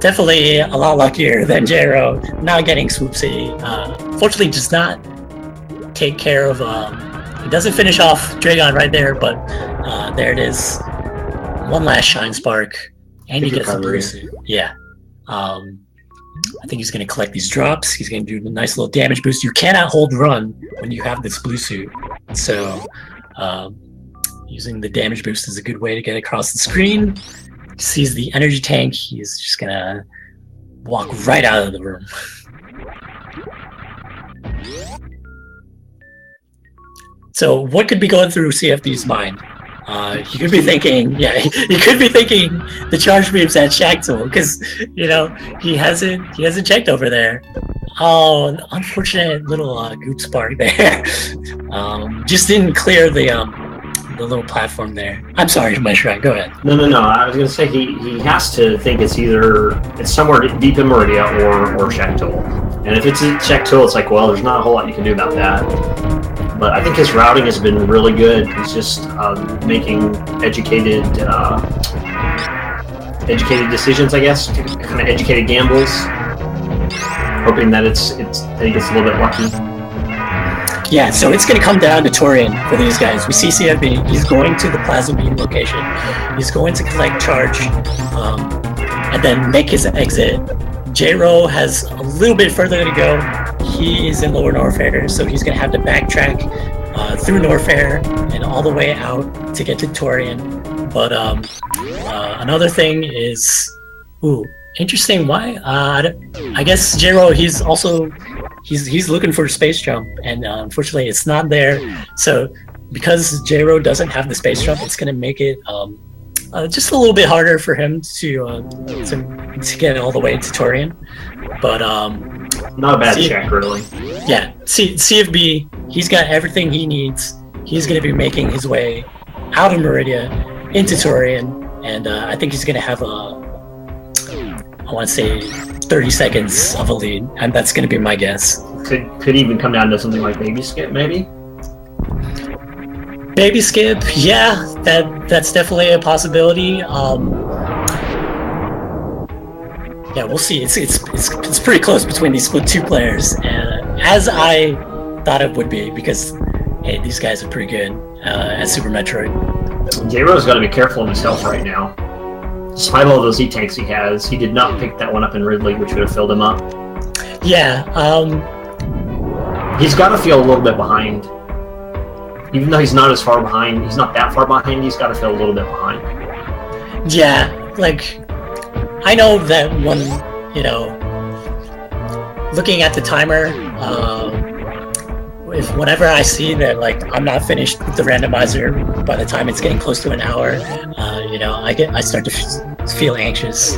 definitely a lot luckier than Jero, not getting Swoop City. Fortunately, does not take care of, he doesn't finish off Dragon right there, but there it is. One last Shine Spark, and he gets the blue suit. Yeah. I think he's going to collect these drops. He's going to do a nice little damage boost. You cannot hold run when you have this blue suit. So, using the damage boost is a good way to get across the screen. Sees the energy tank, he's just gonna walk right out of the room. So what could be going through CFB's mind? He could be thinking, the charge beam's at Shactal, because he hasn't checked over there. Oh, unfortunate little goot spark there. Just didn't clear the little platform there. I'm sorry, Maestro, go ahead. No. I was going to say he has to think it's somewhere deep in Meridia or Shactal. And if it's a check tool, it's like, well, there's not a whole lot you can do about that. But I think his routing has been really good. He's just making educated decisions, I guess, kind of educated gambles, hoping that that he gets a little bit lucky. Yeah, so it's going to come down to Torian for these guys. We see CFB. He's going to the plasma beam location. He's going to collect charge, and then make his exit. J-Ro has a little bit further to go. He is in Lower Norfair, so he's going to have to backtrack through Norfair and all the way out to get to Torian. But another thing is, interesting. Why? I guess J-Ro, he's looking for a space jump, and unfortunately, it's not there. So because J-Ro doesn't have the space jump, it's going to make it just a little bit harder for him to get all the way to Torian. But not a bad check, really. Yeah, CFB, he's got everything he needs. He's going to be making his way out of Meridia into Torian, and I think he's going to have I want to say 30 seconds of a lead, and that's going to be my guess. Could even come down to something like baby skip, maybe. Baby skip, yeah, that's definitely a possibility. Yeah, we'll see. It's pretty close between these two players, and as I thought it would be, because hey, these guys are pretty good at Super Metroid. J-Ro's got to be careful of his health right now. Despite all those E-tanks he has, he did not pick that one up in Ridley, which would have filled him up. Yeah, he's got to feel a little bit behind. Even though he's not as far behind, he's not that far behind, he's got to feel a little bit behind. Yeah, like, I know that when, looking at the timer, whenever I see that, like, I'm not finished with the randomizer by the time it's getting close to an hour, I start to feel anxious.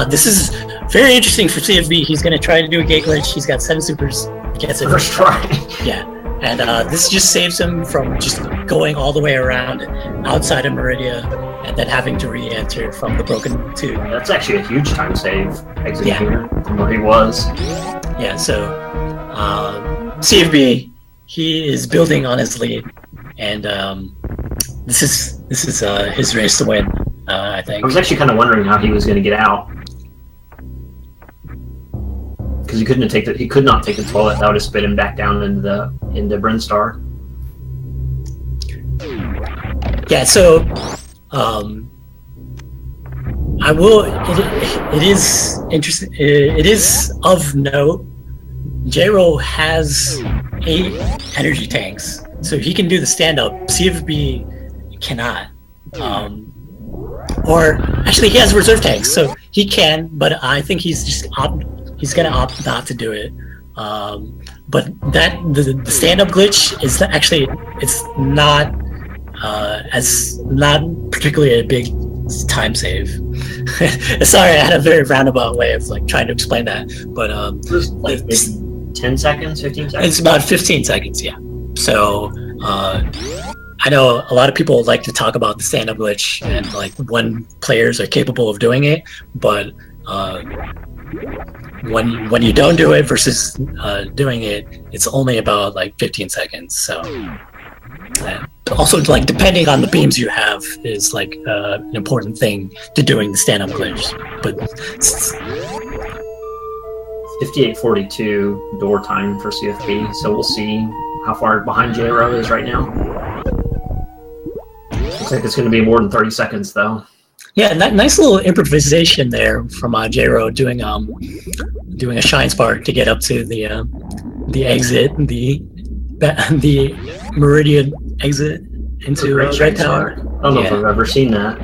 This is very interesting for CFB. He's going to try to do a gate glitch. He's got 7 supers. Gets it first try. Yeah, and this just saves him from just going all the way around outside of Meridia and then having to re-enter from the broken tube. That's actually a huge time save exiting here from where he was. Yeah, so CFB, he is building on his lead, and this is his race to win. I think. I was actually kind of wondering how he was going to get out, because he could not take the toilet. That would have spit him back down into Brinstar. Yeah, so I will. It is interesting. It is of note. J-Ro has 8 energy tanks, so he can do the stand-up. CFB cannot. Or actually, he has reserve tanks, so he can. But I think he's gonna opt not to do it. But the stand-up glitch is actually it's not particularly a big time save. Sorry, I had a very roundabout way of like trying to explain that, but like 10 seconds, 15 seconds. It's about 15 seconds, yeah. So I know a lot of people like to talk about the stand-up glitch and like when players are capable of doing it, but when you don't do it versus doing it, it's only about like 15 seconds. So also, like, depending on the beams you have is like an important thing to doing the stand-up glitch. But 58:42 door time for CFB, so we'll see how far behind J-Ro is right now. Looks like it's going to be more than 30 seconds, though. Yeah, nice little improvisation there from J-Ro doing a shine spark to get up to the exit, the Meridian exit into Red Tower. I don't know if I've ever seen that.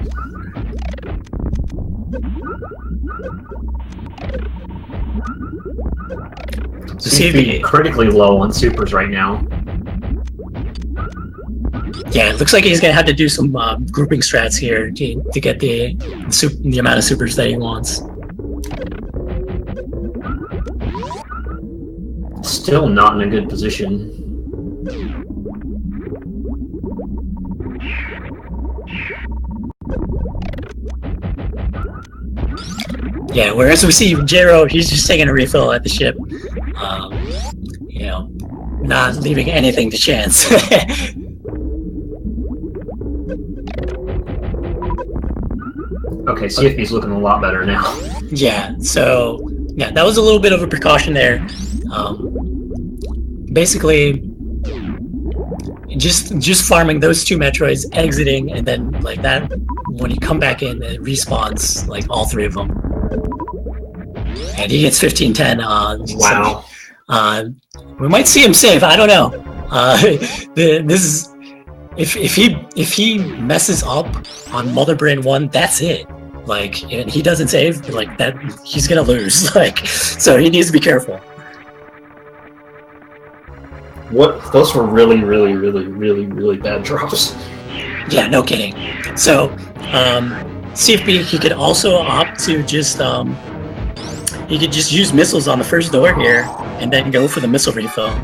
So CFB critically low on supers right now. Yeah, it looks like he's gonna have to do some grouping strats here to get the amount of supers that he wants. Still not in a good position. Yeah, whereas we see J-Ro, he's just taking a refill at the ship. not leaving anything to chance. Okay, CFB's looking a lot better now. Yeah, so yeah, that was a little bit of a precaution there. Basically, just farming those 2 Metroids, exiting, and then like that, when you come back in, it respawns like all 3 of them, and he gets 15-10. Wow. So, we might see him save. I don't know. This is if he messes up on Mother Brain 1, that's it. Like, and he doesn't save, like that, he's gonna lose. Like, so he needs to be careful. What? Those were really, really, really, really, really bad drops. Yeah, no kidding. So, CFB, he could also opt to just he could just use missiles on the first door here and then go for the missile refill.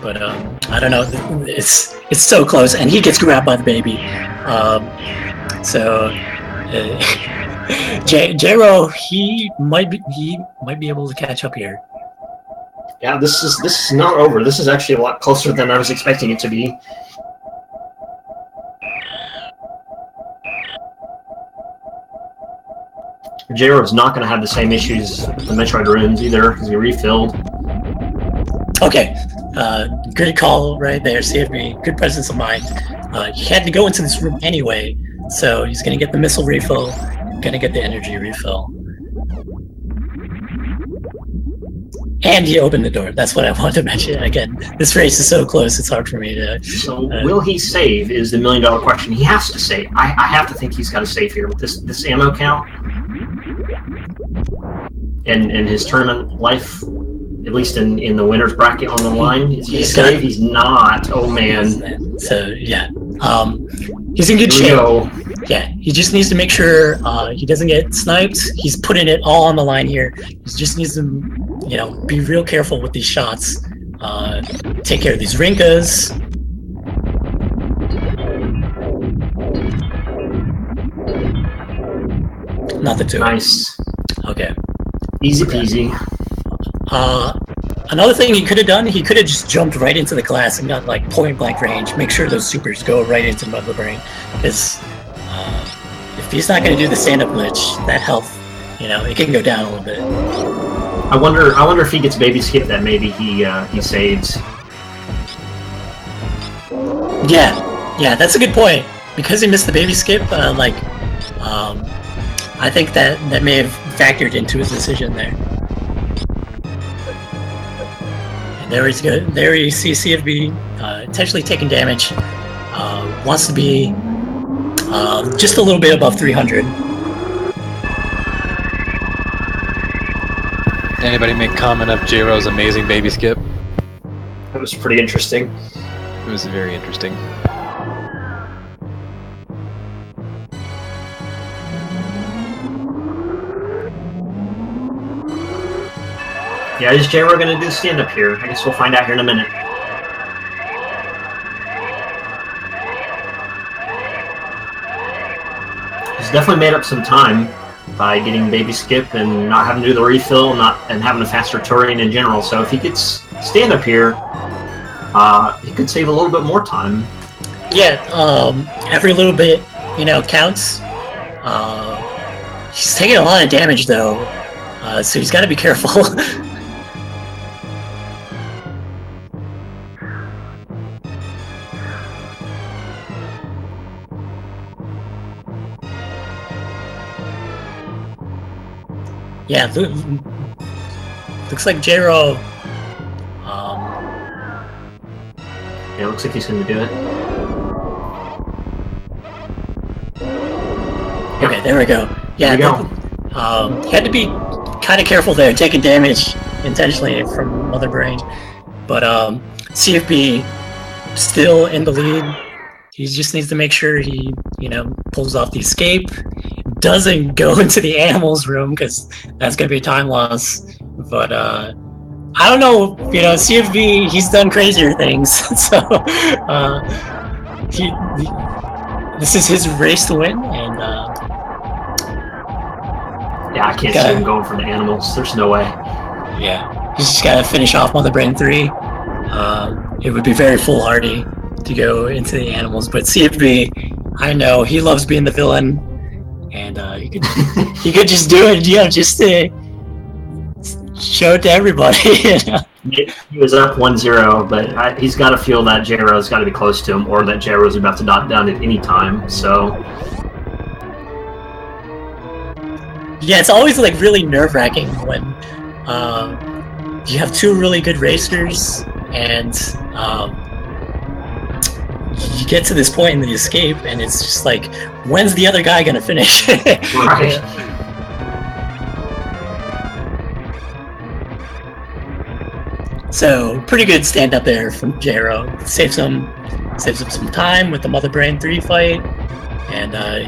But I don't know. It's so close, and he gets grabbed by the baby. So. Jero, he might be able to catch up here. Yeah, this is not over. This is actually a lot closer than I was expecting it to be. Jero's not going to have the same issues with the Metroid runes either, because he refilled. Okay, good call right there, CFB. Good presence of mind. He had to go into this room anyway, so he's going to get the missile refill. Gonna get the energy refill. And he opened the door. That's what I wanted to mention. Again, this race is so close, it's hard for me to... So, will he save is the $1,000,000 question. He has to save. I have to think he's got to save here with this ammo count. And his tournament life, at least in the winner's bracket on the line. Is he save? He's not. Oh, man. So, yeah. He's in good shape. Yeah, he just needs to make sure he doesn't get sniped. He's putting it all on the line here. He just needs to, be real careful with these shots. Take care of these rinkas. Not the 2. Nice. Okay. Easy peasy. Another thing he could have done, he could have just jumped right into the glass and got like point blank range. Make sure those supers go right into Mother Brain. Because if he's not going to do the stand-up glitch, that health, it can go down a little bit. I wonder if he gets baby skip that maybe he saves. Yeah, that's a good point. Because he missed the baby skip, I think that may have factored into his decision there. And there he's good. There you see CFB intentionally taking damage. Wants to be just a little bit above 300. Anybody make comment of J-Ro's amazing baby skip? That was pretty interesting. It was very interesting. Yeah, is J-Ro going to do stand-up here? I guess we'll find out here in a minute. He's definitely made up some time by getting baby skip and not having to do the refill, and having a faster touring in general. So if he gets stand-up here, he could save a little bit more time. Yeah, every little bit, counts. He's taking a lot of damage though, so he's got to be careful. Yeah, looks like J-Ro. Yeah, looks like he's going to do it. Okay, there we go. Yeah, there we go. Had to be kind of careful there, taking damage intentionally from Mother Brain. But CFB still in the lead. He just needs to make sure he, pulls off the escape. Doesn't go into the animals room because that's gonna be a time loss. But I don't know, CFB, he's done crazier things. So this is his race to win, and yeah, I can't see him going for the animals. There's no way. Yeah, he's just gotta finish off Mother Brain 3, it would be very foolhardy to go into the animals. But CFB, I know he loves being the villain, and he could just do it, just to show it to everybody. He was up 1-0, but he's got to feel that J-Ro's got to be close to him, or that J-Ro's about to dot down at any time. So. Yeah, it's always like really nerve-wracking when you have two really good racers and you get to this point in the escape and it's just like, when's the other guy gonna finish? Right. So pretty good stand up there from J-Ro. Saves him some time with the Mother Brain 3 fight, and I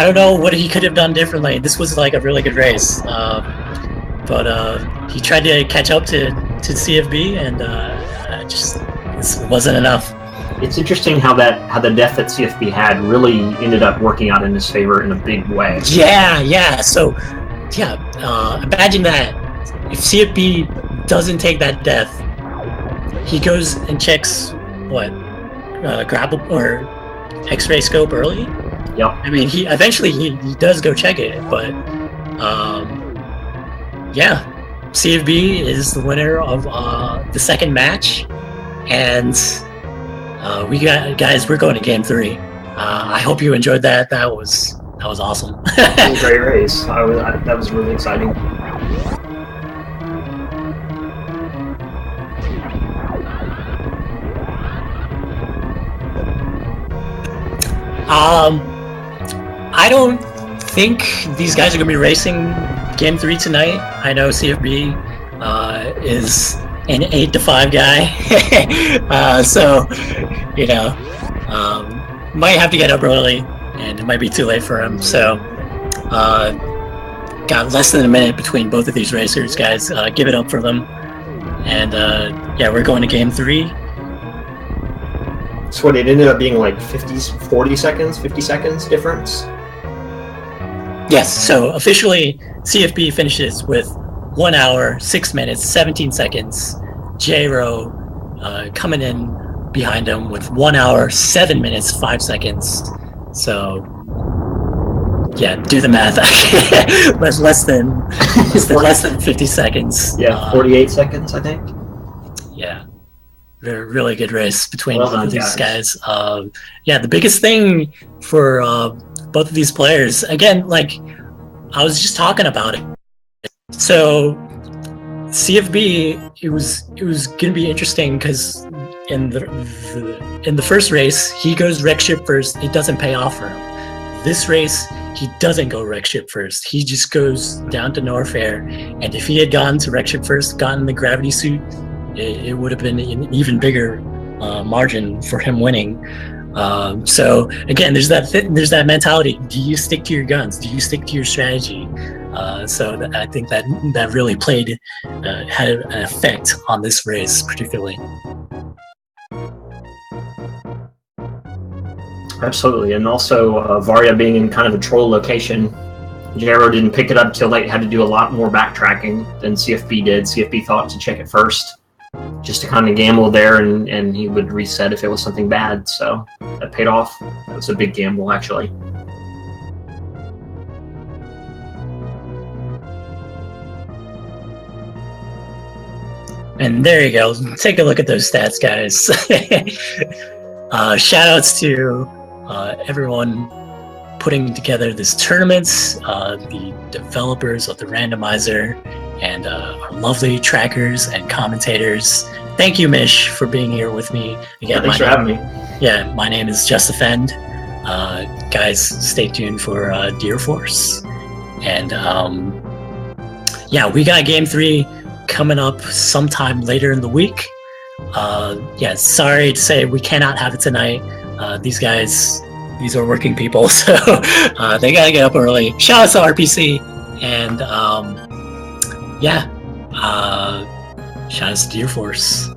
don't know what he could have done differently. This was like a really good race, but he tried to catch up to CFB, and this wasn't enough. It's interesting how the death that CFB had really ended up working out in his favor in a big way. Yeah. So, imagine that if CFB doesn't take that death, he goes and checks grapple or X-ray scope early. Yep. I mean, he does go check it, but CFB is the winner of the second match, and we're going to game 3. I hope you enjoyed that. That was awesome. It was a great race. That was really exciting. I don't think these guys are going to be racing Game 3 tonight. I know CFB is an 8-5 guy, so might have to get up early, and it might be too late for him. So, got less than a minute between both of these racers, guys. Give it up for them, and we're going to Game 3. So it ended up being like 50 seconds difference? Yes, so officially CFB finishes with 1 hour, 6 minutes, 17 seconds. J-Ro coming in behind him with 1 hour, 7 minutes, 5 seconds. So, do the math. less than 50 seconds. Yeah, 48 seconds, I think. Yeah. Really good race between both of these guys. The biggest thing for both of these players, again, like I was just talking about it. So CFB, it was going to be interesting because in the first race he goes wreck ship first. It doesn't pay off for him. This race he doesn't go wreck ship first. He just goes down to Norfair, and if he had gone to wreck ship first, gotten the gravity suit, it would have been an even bigger margin for him winning. So again, there's that mentality. Do you stick to your guns? Do you stick to your strategy? So I think that really had an effect on this race particularly. Absolutely, and also Varia being in kind of a troll location, J-Ro didn't pick it up till they had to do a lot more backtracking than CFB did. CFB thought to check it first, just to kind of gamble there, and he would reset if it was something bad. So that paid off. That was a big gamble, actually. And there you go. Take a look at those stats, guys. Shout outs to everyone putting together this tournament, the developers of the randomizer, and our lovely trackers and commentators. Thank you, Mish, for being here with me. Again, Thanks for having me. Yeah, my name is Just Defend. Guys, stay tuned for Deer Force. And we got Game 3 coming up sometime later in the week. Sorry to say we cannot have it tonight. These are working people, so they gotta get up early. Shout out to RPC, and shout out to Deer Force.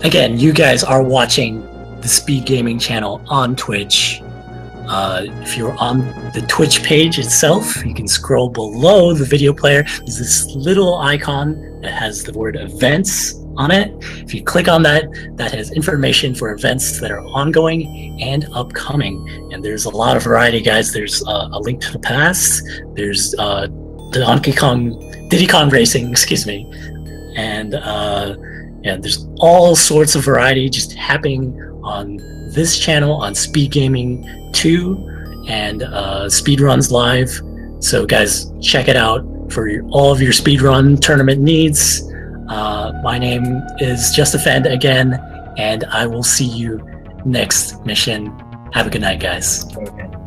Again, you guys are watching the Speed Gaming channel on Twitch. If you're on the Twitch page itself, you can scroll below the video player. There's this little icon that has the word events on it. If you click on that, that has information for events that are ongoing and upcoming. And there's a lot of variety, guys. There's a link to the past. There's Diddy Kong Racing, excuse me. And yeah, there's all sorts of variety just happening on this channel on Speed Gaming 2 and Speedruns Live. So guys, check it out for all of your speedrun tournament needs. My name is JustDefend again, and I will see you next mission. Have a good night, guys. Okay.